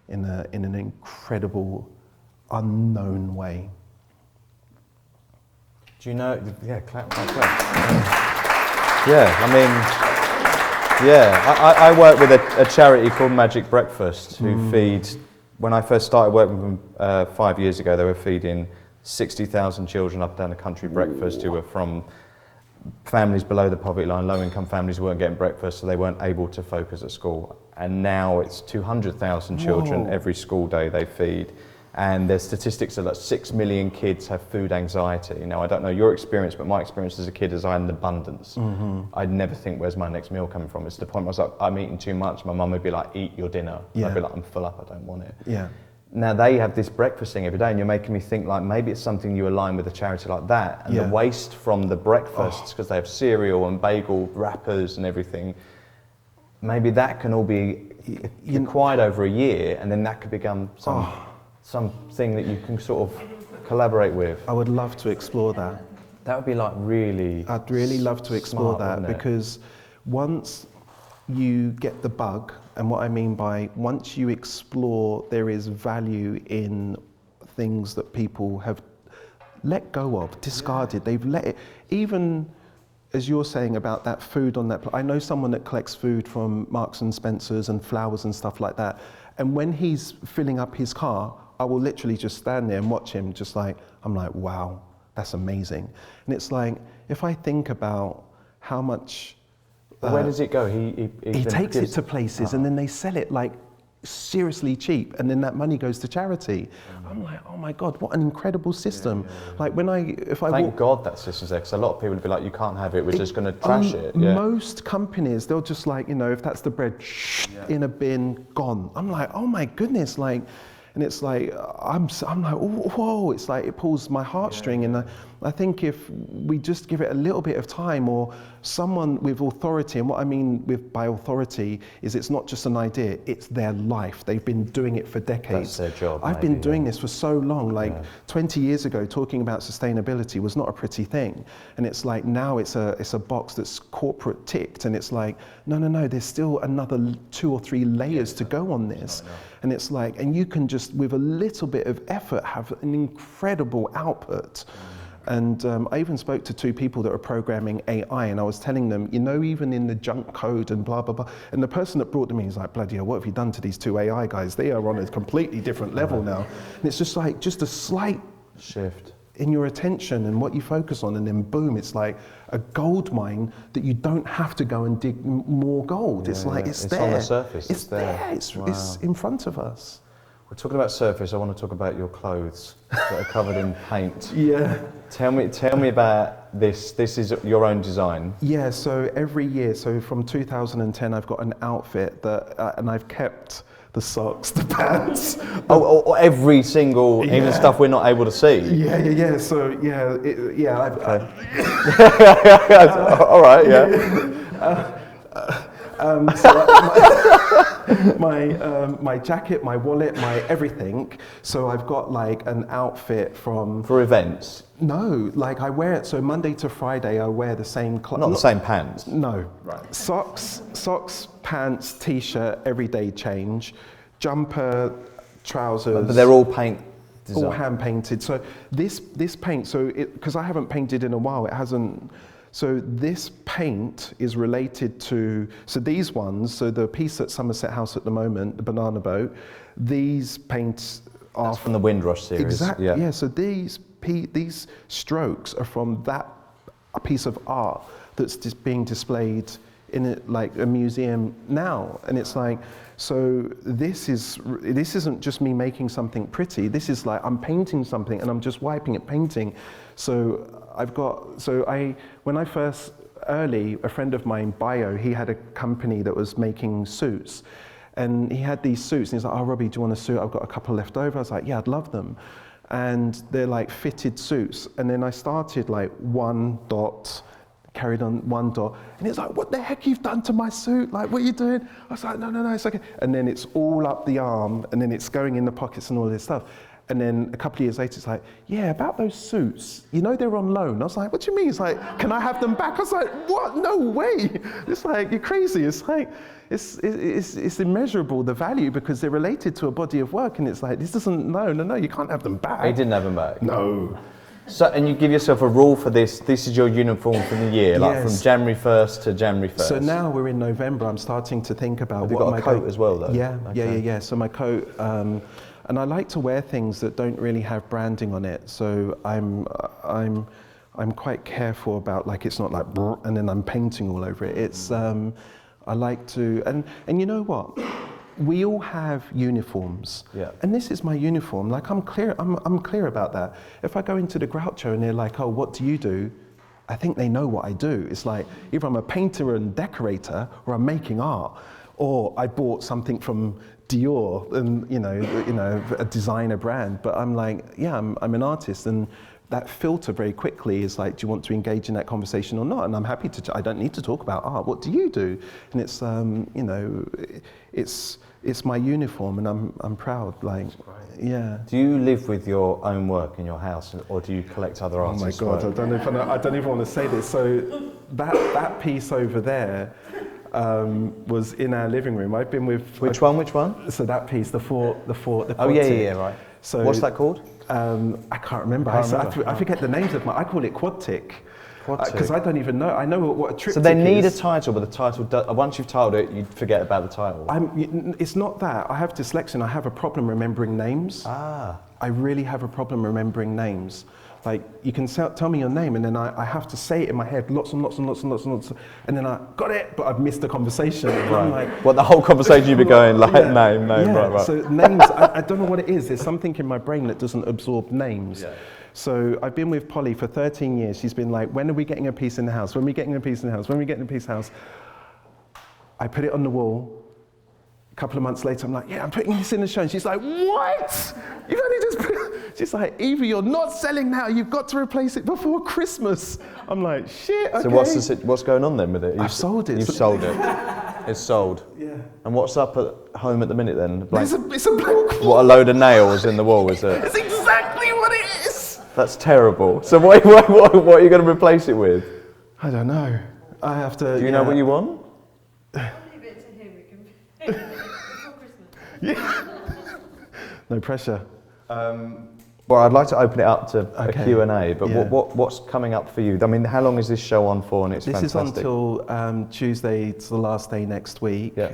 in an incredible, unknown way. Do you know? Yeah, clap. Yeah, I mean, I work with a charity called Magic Breakfast, who feed. When I first started working with them 5 years ago, they were feeding 60,000 children up and down the country breakfast who were from families below the poverty line, low-income families who weren't getting breakfast, so they weren't able to focus at school. And now it's 200,000 children every school day they feed. And there's statistics that like 6 million kids have food anxiety. Now, I don't know your experience, but my experience as a kid is I had an abundance. I'd never think, where's my next meal coming from? It's the point where I was like, I'm eating too much. My mum would be like, eat your dinner. And I'd be like, I'm full up, I don't want it. Yeah. Now they have this breakfast thing every day, and you're making me think like maybe it's something you align with a charity like that, and the waste from the breakfasts, because they have cereal and bagel wrappers and everything, maybe that can all be acquired over a year, and then that could become something that you can sort of collaborate with. I would love to explore that. That would be like really. I'd really love to explore smart, that, because once you get the bug, and what I mean by once you explore, there is value in things that people have let go of, discarded. They've let it, even as you're saying about that food on that, I know someone that collects food from Marks and Spencer's and flowers and stuff like that. And when he's filling up his car, I will literally just stand there and watch him, just like, I'm like, wow, that's amazing. And it's like, if I think about how much... where does it go? He takes it to places and then they sell it like seriously cheap, and then that money goes to charity. I'm like, oh my God, what an incredible system. Like when Thank God that system's there, because a lot of people would be like, you can't have it, we're just going to trash it. Most companies, they'll just like, you know, if that's the bread, in a bin, gone. I'm like, oh my goodness, like, and it's like, I'm like, whoa, it's like, it pulls my heartstring. And I think if we just give it a little bit of time, or someone with authority, and what I mean by authority is it's not just an idea, it's their life. They've been doing it for decades. That's their job. I've been doing this for so long, like 20 years ago, talking about sustainability was not a pretty thing. And it's like, now it's a box that's corporate ticked, and it's like, no, there's still another 2 or 3 layers to go on this. And it's like, and you can just, with a little bit of effort, have an incredible output. And I even spoke to 2 people that are programming AI, and I was telling them, you know, even in the junk code and blah, blah, blah. And the person that brought to me is like, bloody hell, what have you done to these 2 AI guys? They are on a completely different level now. And it's just like, just a slight shift in your attention and what you focus on, and then boom, it's like a gold mine that you don't have to go and dig more gold. It's like, it's there. On the surface. It's there. It's in front of us. We're talking about surface. I want to talk about your clothes that are covered in paint. Yeah. Tell me about this. This is your own design. Yeah. So every year, so from 2010, I've got an outfit that, and I've kept the socks, the pants. Every single, even stuff we're not able to see. Yeah. So all right. Yeah. My jacket, my wallet, my everything. So I've got like an outfit for events. No, like I wear it. So Monday to Friday, I wear the same clothes. Not the same pants. No. Right. Socks, pants, t-shirt, everyday change, jumper, trousers. But they're all paint design. All hand painted. So this paint. So because I haven't painted in a while, it hasn't. So this paint is related to, so these ones, so the piece at Somerset House at the moment, the banana boat, these paints are... That's from the Windrush series. Exactly, yeah. So these strokes are from that piece of art that's just being displayed in like a museum now. And it's like, so this isn't just me making something pretty, this is like I'm painting something and I'm just wiping it, painting. So when I first early, a friend of mine, Bio, he had a company that was making suits. And he had these suits, and he's like, oh, Robbie, do you want a suit? I've got a couple left over. I was like, yeah, I'd love them. And they're like fitted suits. And then I started like one dot, carried on one dot. And it's like, what the heck you've done to my suit? Like, what are you doing? I was like, no, it's okay. And then it's all up the arm, and then it's going in the pockets and all this stuff. And then a couple of years later, it's like, yeah, about those suits, you know, they're on loan. I was like, what do you mean? It's like, can I have them back? I was like, what? No way. It's like, you're crazy. It's like, it's immeasurable, the value, because they're related to a body of work. And it's like, this doesn't, no, you can't have them back. You didn't have them back? No. So, and you give yourself a rule for this. This is your uniform for the year, like from January 1st to January 1st. So now we're in November. I'm starting to think about what. Have you got a coat as well, though? Yeah, okay. yeah. So my coat, and I like to wear things that don't really have branding on it. So I'm quite careful about, like, it's not like and then I'm painting all over it. It's I like to, and you know what? We all have uniforms, and this is my uniform. Like, I'm clear about that. If I go into the Groucho and they're like, oh, what do you do? I think they know what I do. It's like, either I'm a painter and decorator, or I'm making art, or I bought something from Dior and you know a designer brand. But I'm like, yeah, I'm an artist, and that filter very quickly is like, do you want to engage in that conversation or not? And I'm happy to. I don't need to talk about art. What do you do? And it's you know, it's my uniform, and I'm proud. Like, yeah. Do you live with your own work in your house, or do you collect other artists' Oh my God, work? I don't even want to say this. So that piece over there was in our living room. I've been with Which one? So that piece, the Oh yeah, right. So what's that called? I can't remember. I forget the names of I call it quadtic. Because I don't even know. I know what a triptych is. So they need a title, but the title, once you've titled it, you forget about the title. It's not that. I have dyslexia and I have a problem remembering names. I really have a problem remembering names. Like, you can tell me your name, and then I have to say it in my head lots and lots, and then I got it, but I've missed the conversation. And I'm like, well, the whole conversation you'd be going like, name, right. So names, I don't know what it is. There's something in my brain that doesn't absorb names. Yeah. So I've been with Polly for 13 years. She's been like, when are we getting a piece in the house? When are we getting a piece in the house? When are we getting a piece in the house? I put it on the wall. A couple of months later, I'm like, yeah, I'm putting this in the show. And she's like, what? You've only just put it. She's like, either you're not selling now, you've got to replace it before Christmas. I'm like, shit, okay. So what's going on then with it? I've sold it. You've sold it. It's sold. Yeah. And what's up at home at the minute then? It's a blank wall. What, a load of nails in the wall, is it? It's exactly what it is. That's terrible. So what are you going to replace it with? I don't know. I have to. Do you know what you want? I'll leave it to him. We can before Christmas. Yeah. No pressure. Well, I'd like to open it up to a Q&A, but what's coming up for you? I mean, how long is this show on for? And it's this fantastic. Is until Tuesday. It's the last day next week. Yeah.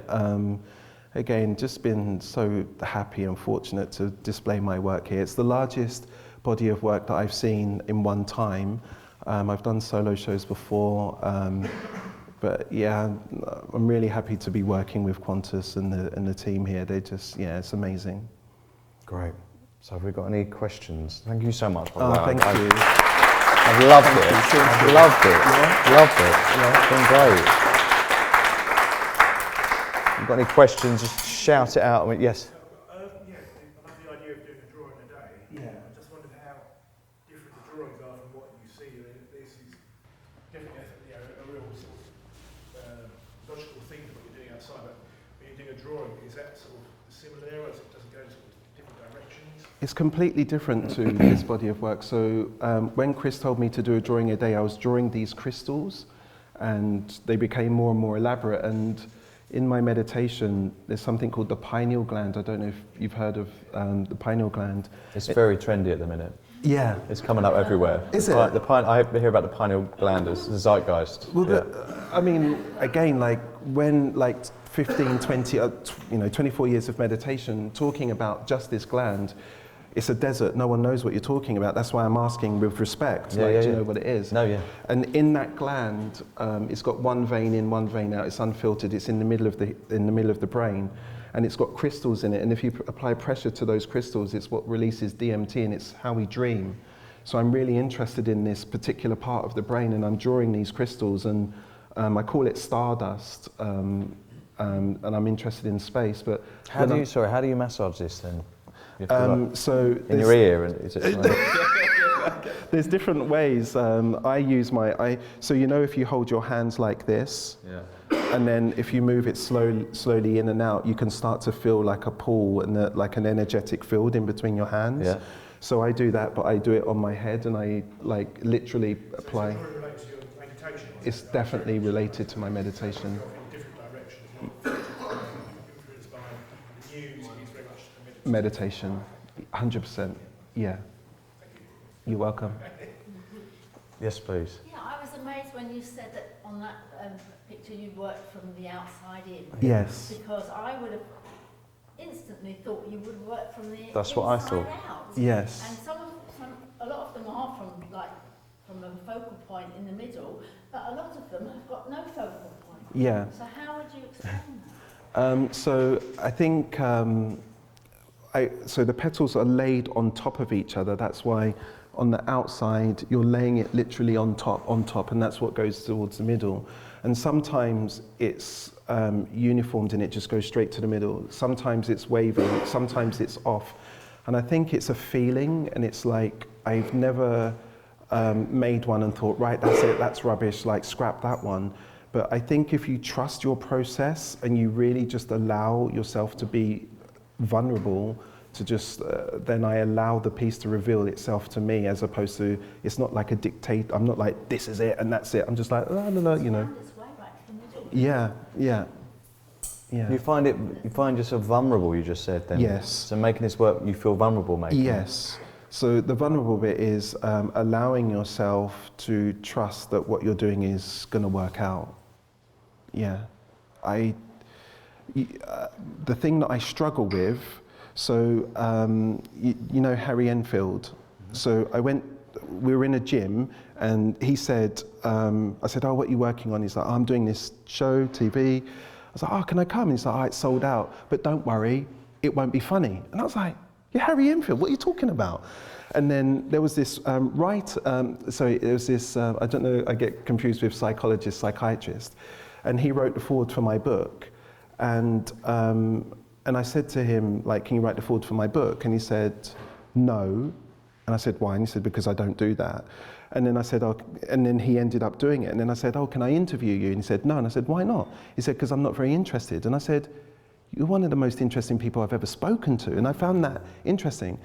Again, just been so happy and fortunate to display my work here. It's the largest body of work that I've seen in one time. I've done solo shows before, but yeah, I'm really happy to be working with Quantus and the team here. They just, it's amazing. Great. So have we got any questions? Thank you so much. Oh, thank you. I've loved it. I've loved it. Yeah. Loved it. Yeah. It's been great. If you've got any questions, just shout it out. I mean, yes? I love the idea of doing a drawing a day. Yeah. I just wondered how different the drawings are from what you see. This is definitely a real sort of logical thing to what you're doing outside, but when you're doing a drawing, is that sort of similar there, or does it go in sort of different directions? It's completely different to this body of work. So when Chris told me to do a drawing a day, I was drawing these crystals, and they became more and more elaborate. And in my meditation, there's something called the pineal gland. I don't know if you've heard of the pineal gland. It's very trendy at the minute. Yeah. It's coming up everywhere. Is it? I hear about the pineal gland as the zeitgeist. Well, I mean, again, like when 15, 20, 24 years of meditation, talking about just this gland, it's a desert. No one knows what you're talking about. That's why I'm asking with respect. Do you know what it is? No, yeah. And in that gland, it's got one vein in, one vein out. It's unfiltered. It's in the middle of the brain, and it's got crystals in it. And if you apply pressure to those crystals, it's what releases DMT, and it's how we dream. So I'm really interested in this particular part of the brain, and I'm drawing these crystals, and I call it stardust, and I'm interested in space. But How do you massage this then? You have to, so in your ear, and is it? there's different ways. I use so you know, if you hold your hands like this, and then if you move it slowly in and out, you can start to feel like a pull and like an energetic field in between your hands. Yeah. So I do that, but I do it on my head, and I like literally apply. So it's related to your meditation? It's definitely related to my meditation. In different directions, not influenced by the news, it's very much a Meditation, 100%. Yeah. You're welcome. Yes, please. Yeah, I was amazed when you said that on that picture you worked from the outside in. Yes. Because I would have instantly thought you would work from the That's what I inside thought. out. Yes. And a lot of them are from a focal point in the middle, but a lot of them have got no focal point. Yeah. So how would you explain that? So I think so the petals are laid on top of each other. That's why on the outside you're laying it literally on top, and that's what goes towards the middle. And sometimes it's uniformed and it just goes straight to the middle. Sometimes it's waving, sometimes it's off. And I think it's a feeling, and it's like I've never made one and thought, right, that's it, that's rubbish, like scrap that one. But I think if you trust your process and you really just allow yourself to be vulnerable, to just then I allow the piece to reveal itself to me, as opposed to, it's not like a dictate. I'm not like, this is it and that's it. I'm just like, no, you know. Yeah. You find yourself vulnerable, you just said then. Yes. So making this work, you feel vulnerable making it. Yes. So the vulnerable bit is allowing yourself to trust that what you're doing is going to work out. Yeah. The thing that I struggle with, so you know Harry Enfield. So we were in a gym, and he said, I said, oh, what are you working on? He's like, oh, I'm doing this show, TV. I was like, oh, can I come? And he's like, oh, it's sold out, but don't worry, it won't be funny. And I was like, you're Harry Enfield, what are you talking about? And then there was this I don't know, I get confused with psychologist, psychiatrist, and he wrote the foreword for my book. And I said to him, like, can you write the foreword for my book? And he said, no. And I said, why? And he said, because I don't do that. And then I said, oh, and then he ended up doing it. And then I said, oh, can I interview you? And he said, no. And I said, why not? He said, because I'm not very interested. And I said, you're one of the most interesting people I've ever spoken to. And I found that interesting.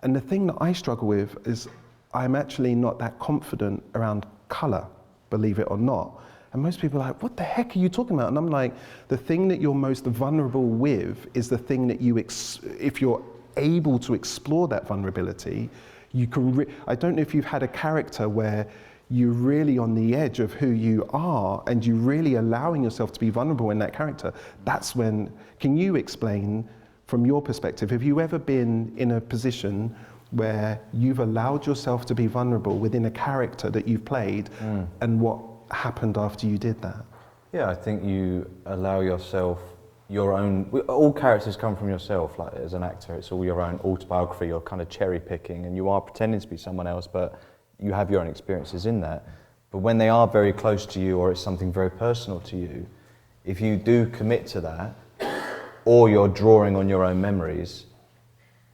And the thing that I struggle with is I'm actually not that confident around colour, believe it or not. And most people are like, what the heck are you talking about? And I'm like, the thing that you're most vulnerable with is the thing that if you're able to explore that vulnerability, you can, I don't know if you've had a character where you're really on the edge of who you are and you're really allowing yourself to be vulnerable in that character. That's when, can you explain from your perspective, have you ever been in a position where you've allowed yourself to be vulnerable within a character that you've played, and what happened after you did that? Yeah, I think you allow yourself your own, all characters come from yourself, like as an actor, it's all your own autobiography, you're kind of cherry picking and you are pretending to be someone else, but you have your own experiences in that. But when they are very close to you or it's something very personal to you, if you do commit to that, or you're drawing on your own memories,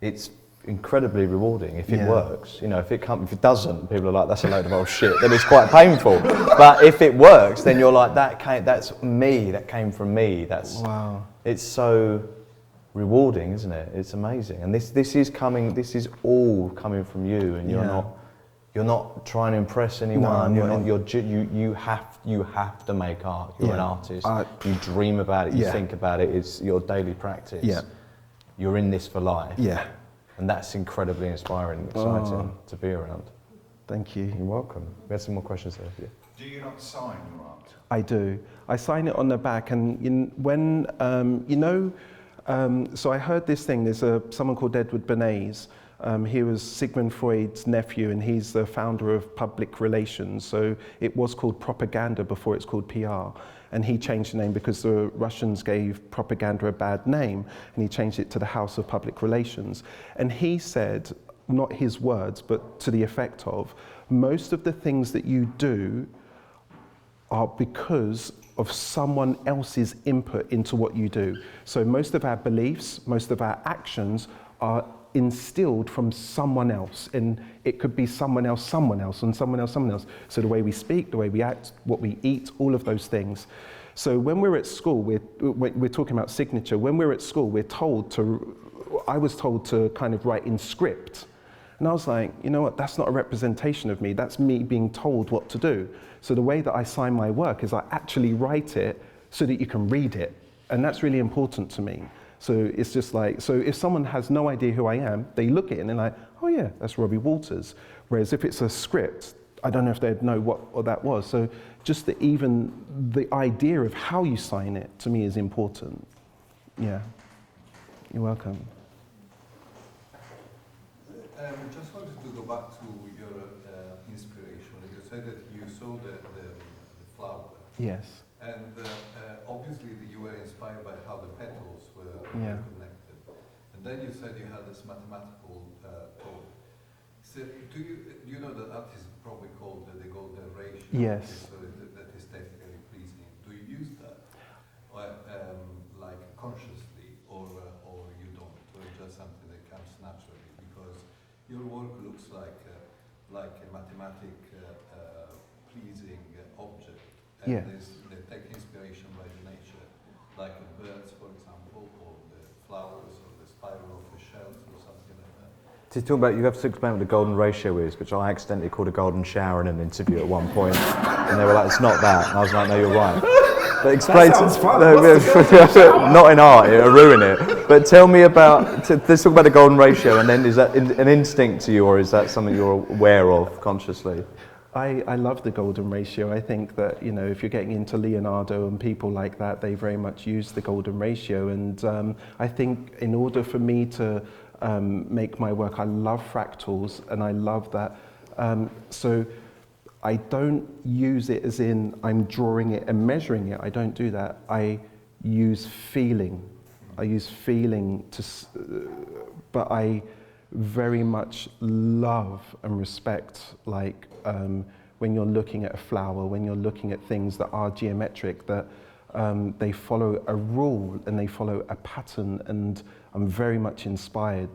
it's incredibly rewarding if it works. You know, if it doesn't, people are like, that's a load of old shit, then it's quite painful. But if it works, then you're like, that's me, that came from me. Wow. It's so rewarding, isn't it? It's amazing. And this is all coming from you, and you're not trying to impress anyone. You have to make art. You're an artist. You dream about it, you think about it, it's your daily practice. Yeah. You're in this for life. Yeah. And that's incredibly inspiring and exciting to be around. Thank you. You're welcome. We had some more questions there for you. Do you not sign your art? I do. I sign it on the back, and so I heard this thing, there's someone called Edward Bernays. He was Sigmund Freud's nephew, and he's the founder of public relations. So it was called propaganda before it's called PR. And he changed the name because the Russians gave propaganda a bad name, and he changed it to the House of Public Relations. And he said, not his words, but to the effect of, most of the things that you do are because of someone else's input into what you do. So most of our beliefs, most of our actions are instilled from someone else, and it could be someone else, and someone else. So the way we speak, the way we act, what we eat, all of those things. So when we're at school, we're talking about signature. When we're at school, I was told to kind of write in script. And I was like, you know what, that's not a representation of me, that's me being told what to do. So the way that I sign my work is I actually write it so that you can read it. And that's really important to me. So it's just like, so if someone has no idea who I am, they look at it and they're like, oh yeah, that's Robi Walters. Whereas if it's a script, I don't know if they'd know what that was. So just even the idea of how you sign it, to me, is important. Yeah, you're welcome. Just wanted to go back to your inspiration. You said that you saw the flower. Yes. And obviously you were inspired by how the petals were connected. And then you said you had this mathematical thought. So do you know that is probably called the golden ratio? Yes. So that is technically pleasing. Do you use that like consciously, or you don't, or it's just something that comes naturally? Because your work looks like a mathematic pleasing object, and they take inspiration by the nature, like the birds, for example, or the flowers, or the spiral of the shells, or something like that. To talk about, you have to explain what the golden ratio is, which I accidentally called a golden shower in an interview at one point, and they were like, "It's not that," and I was like, "No, you're right." But explain that sounds fun. not in art, it'll ruin it. But tell me about, let's talk about the golden ratio, and then is that an instinct to you, or is that something you're aware of consciously? I love the golden ratio. I think that, you know, if you're getting into Leonardo and people like that, they very much use the golden ratio. And I think in order for me to make my work, I love fractals, and I love that. So I don't use it as in I'm drawing it and measuring it. I don't do that. I use feeling. I use feeling but I very much love and respect, like, when you're looking at a flower, when you're looking at things that are geometric, that they follow a rule and they follow a pattern, and I'm very much inspired.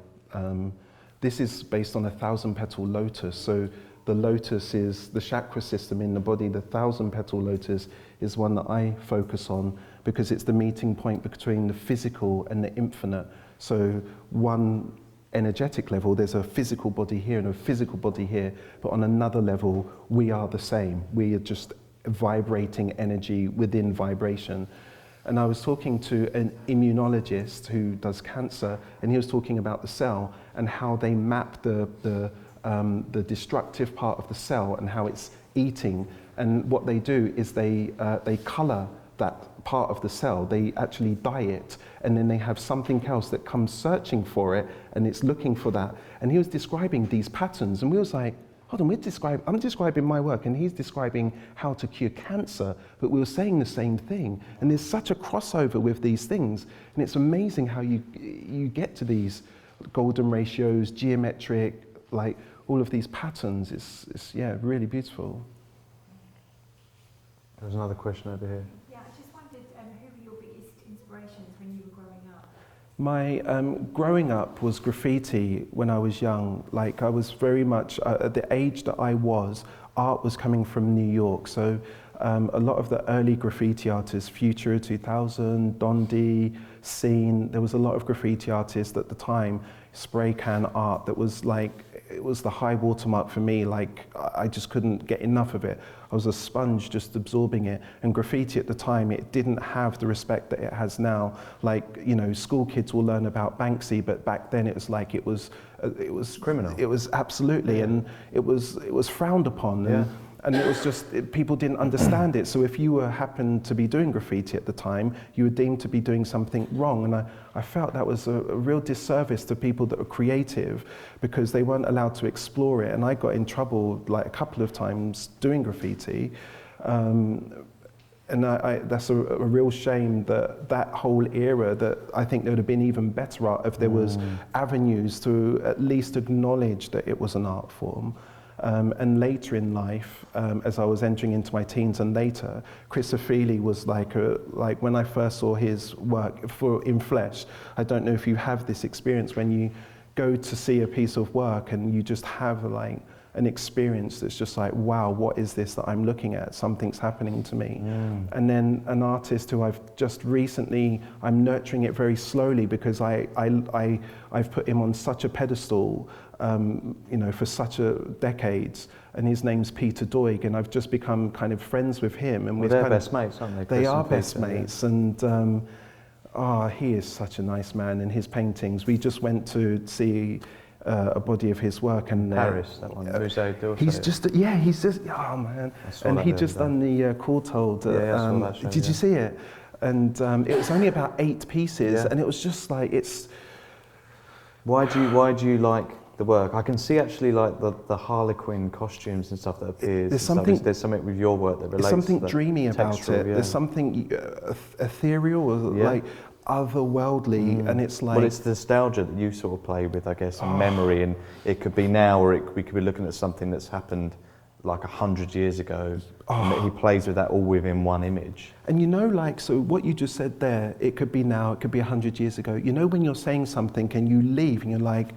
This is based on a 1,000-petal lotus. So the lotus is the chakra system in the body. The 1,000-petal lotus is one that I focus on because it's the meeting point between the physical and the infinite. So one energetic level, there's a physical body here and a physical body here, but on another level, we are the same. We are just vibrating energy within vibration. And I was talking to an immunologist who does cancer, and he was talking about the cell and how they map the destructive part of the cell and how it's eating. And what they do is they color that part of the cell. They actually dye it, and then they have something else that comes searching for it, and it's looking for that. And he was describing these patterns, and we was like, hold on, I'm describing my work, and he's describing how to cure cancer, but we were saying the same thing. And there's such a crossover with these things, and it's amazing how you get to these golden ratios, geometric, like all of these patterns. It's yeah, really beautiful. There's another question over here. Yeah, I just wondered who were your biggest inspirations when you were growing up? My growing up was graffiti when I was young. Like I was very much, at the age that I was, art was coming from New York. So a lot of the early graffiti artists, Future 2000, Dondi, Scene, there was a lot of graffiti artists at the time, spray can art that was like, it was the high watermark for me. Like I just couldn't get enough of it. I was a sponge just absorbing it. And graffiti at the time, it didn't have the respect that it has now. Like, you know, school kids will learn about Banksy, but back then it was like, it was criminal. It was absolutely, and it was frowned upon. Yeah. And it was just, people didn't understand it. So if you happened to be doing graffiti at the time, you were deemed to be doing something wrong. And I felt that was a real disservice to people that were creative because they weren't allowed to explore it. And I got in trouble like a couple of times doing graffiti. And And that's a real shame that whole era, that I think there would have been even better art if there was avenues to at least acknowledge that it was an art form. And later in life, as I was entering into my teens and later, Chris Ofili was like when I first saw his work in flesh. I don't know if you have this experience when you go to see a piece of work and you just have like an experience that's just like, wow, what is this that I'm looking at? Something's happening to me. And then an artist who I've just recently, I'm nurturing it very slowly because I've put him on such a pedestal, for such a decades, and his name's Peter Doig, and I've just become kind of friends with him. And they're best mates, aren't they? They are best mates, and he is such a nice man, and his paintings. We just went to see a body of his work, and Paris, that one. He's just, oh man, and he just done the Courtauld. Did you see it? And it was only about 8 pieces, and it was just like it's. Why do you like the work? I can see actually like the Harlequin costumes and stuff that appears. There's something with your work that relates. There's something to dreamy about it. Yeah. There's something ethereal, like otherworldly, and it's like. Well, it's the nostalgia that you sort of play with, I guess, and memory, and it could be now, or we could be looking at something that's happened like 100 years ago. And he plays with that all within one image. And so what you just said there, it could be now, it could be 100 years ago. When you're saying something and you leave and you're like,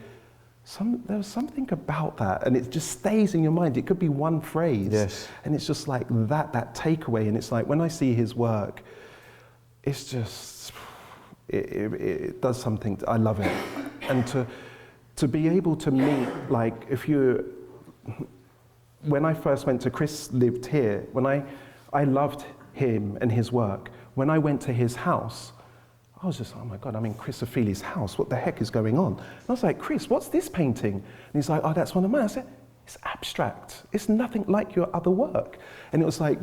there was something about that, and it just stays in your mind. It could be one phrase, and it's just like that takeaway. And it's like when I see his work, it's just it does something. I love it, and to be able to meet, like, when I first went to Chris lived here. When I loved him and his work. When I went to his house, I was just, oh my God, I'm in Chris Ofili's house. What the heck is going on? And I was like, Chris, what's this painting? And he's like, oh, that's one of mine. I said, it's abstract. It's nothing like your other work. And it was like,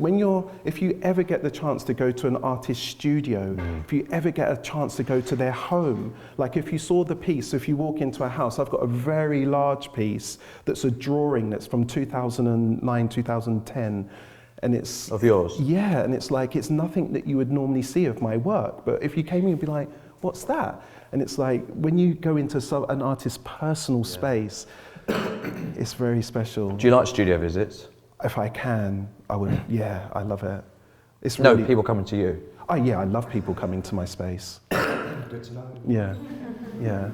if you ever get the chance to go to an artist's studio, if you ever get a chance to go to their home, like if you saw the piece, if you walk into a house, I've got a very large piece that's a drawing that's from 2009, 2010. And it's of yours? Yeah, and it's like, it's nothing that you would normally see of my work. But if you came in, you'd be like, what's that? And it's like, when you go into an artist's personal space, it's very special. Do you like studio visits? If I can, I would. Yeah, I love it. It's no, really, people coming to you? Oh yeah, I love people coming to my space. Good to know. Yeah, yeah.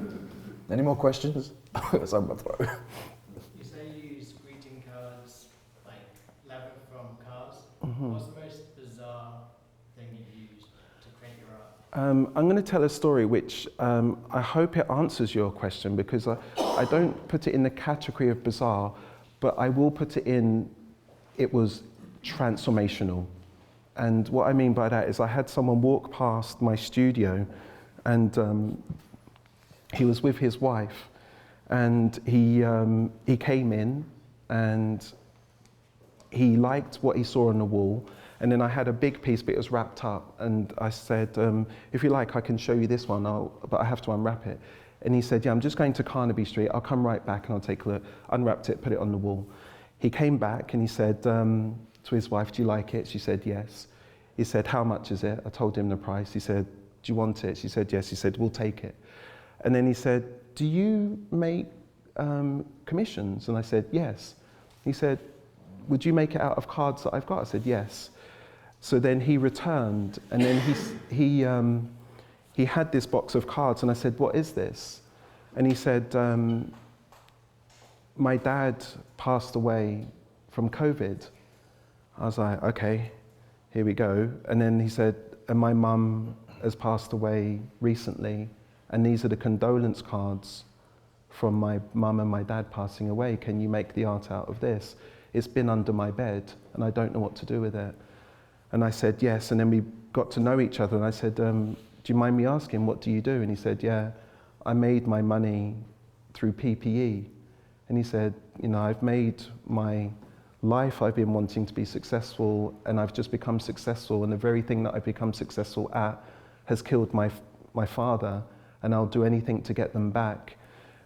Any more questions? It's on my throat. You say you use greeting cards, like leather from cars. What's the most bizarre thing you've used to create your art? I'm going to tell a story which I hope it answers your question, because I don't put it in the category of bizarre, but I will put it in, it was transformational. And what I mean by that is I had someone walk past my studio, and he was with his wife, and he came in and he liked what he saw on the wall. And then I had a big piece, but it was wrapped up. And I said, if you like, I can show you this one, but I have to unwrap it. And he said, yeah, I'm just going to Carnaby Street. I'll come right back and I'll take a look. Unwrapped it, put it on the wall. He came back and he said to his wife, do you like it? She said, yes. He said, how much is it? I told him the price. He said, do you want it? She said, yes. He said, we'll take it. And then he said, do you make commissions? And I said, yes. He said, would you make it out of cards that I've got? I said, yes. So then he returned, and then he had this box of cards, and I said, what is this? And he said, my dad passed away from COVID. I was like, okay, here we go. And then he said, and my mum has passed away recently, and these are the condolence cards from my mum and my dad passing away. Can you make the art out of this? It's been under my bed, and I don't know what to do with it. And I said, yes. And then we got to know each other. And I said, do you mind me asking, what do you do? And he said, yeah, I made my money through PPE. And he said, I've made my life, I've been wanting to be successful, and I've just become successful. And the very thing that I've become successful at has killed my father, and I'll do anything to get them back.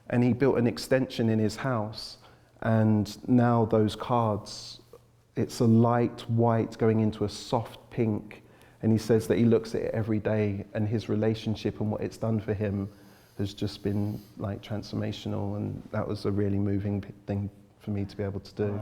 And he built an extension in his house. And now those cards, it's a light white going into a soft pink, And he says that he looks at it every day, and his relationship and what it's done for him has just been like transformational, and that was a really moving thing for me to be able to do.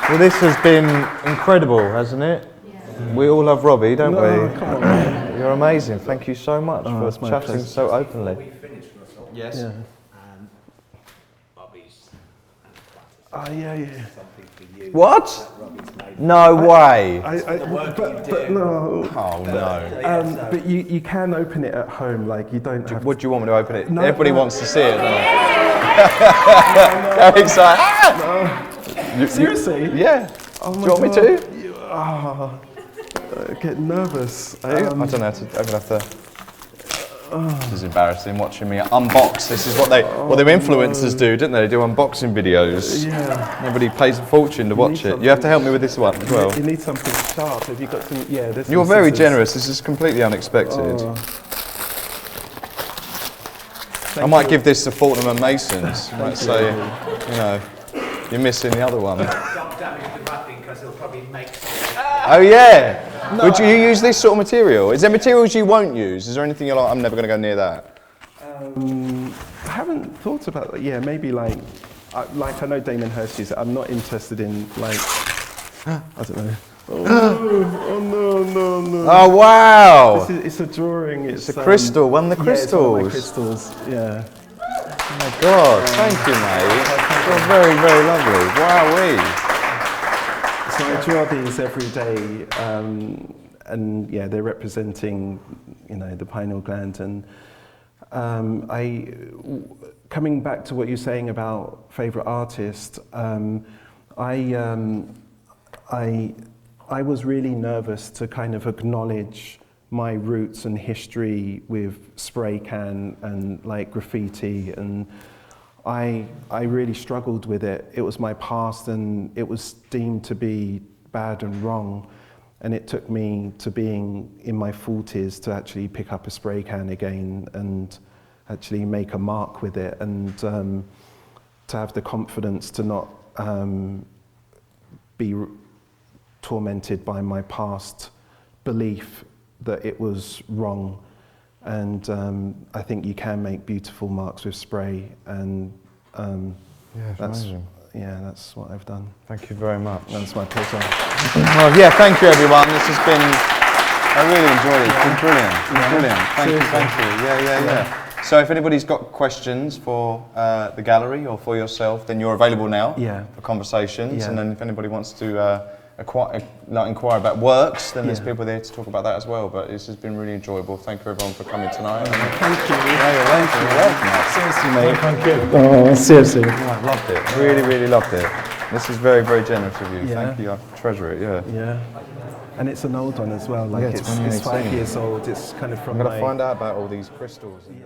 Well, this has been incredible, hasn't it? Yeah. We all love Robbie, don't No, we? come on. You're amazing. Thank you so much It's for my chatting pleasure. so openly. We finished, Russell. Yes. Yeah. Robi's and Quantus. Oh, yeah. Something for you. What? That Robi's made. No way. But no. Oh no. But you can open it at home, like you don't have What do you want me to open it? No, Everybody no. wants to see it. Very excited. Seriously? Yeah. Oh Do my you want me God. to? I get nervous. I don't know how to. I'm gonna have to. This is embarrassing watching me unbox. This is what the influencers do, don't they? They do unboxing videos. Yeah. Everybody pays a fortune to watch it. You have to help me with this one as well. You need something sharp. Have you got some? Yeah. There's You're some very scissors. generous. This is completely unexpected. Oh. I might give this to Fortnum and Masons. I might say, you know, you're missing the other one. Don't damage the wrapping because he'll probably make something. Oh yeah. Would you use this sort of material? Is there materials you won't use? Is there anything you're like, I'm never going to go near that? I haven't thought about that. Yeah, maybe like I know Damon Hirst. I'm not interested in like I don't know. Oh no. Oh wow! It's a drawing. It's a crystal. One of the Yeah, it's one of my crystals. crystals. Yeah. Oh my God! Thank you, mate. You're very, very lovely. Wowee! So I draw these every day, and yeah, they're representing, you know, the pineal gland. And coming back to what you're saying about favourite artist, I was really nervous to kind of acknowledge my roots and history with spray can and like graffiti, and I really struggled with it. It was my past, and it was deemed to be bad and wrong, and it took me to being in my 40s to actually pick up a spray can again and actually make a mark with it, and to have the confidence to not be tormented by my past belief that it was wrong. And I think you can make beautiful marks with spray, and that's what I've done. Thank you very much. That's my pleasure. Well, yeah, thank you everyone. This has been, I really enjoyed it. It's been brilliant. Brilliant. Thank you. Yeah. So if anybody's got questions for the gallery or for yourself, then you're available now for conversations. Yeah. And then if anybody wants to inquire about works, then there's people there to talk about that as well. But this has been really enjoyable. Thank you everyone for coming tonight. Thank you. You're welcome. Seriously, mate. Thank you. Oh, seriously. I loved it. Really loved it. This is very, very generous of you. Yeah. Thank you. I treasure it. Yeah. And it's an old one as well. Like Yeah, it's 2018. 5 years old. It's kind of from I'm going to my... find out about all these crystals. Yeah.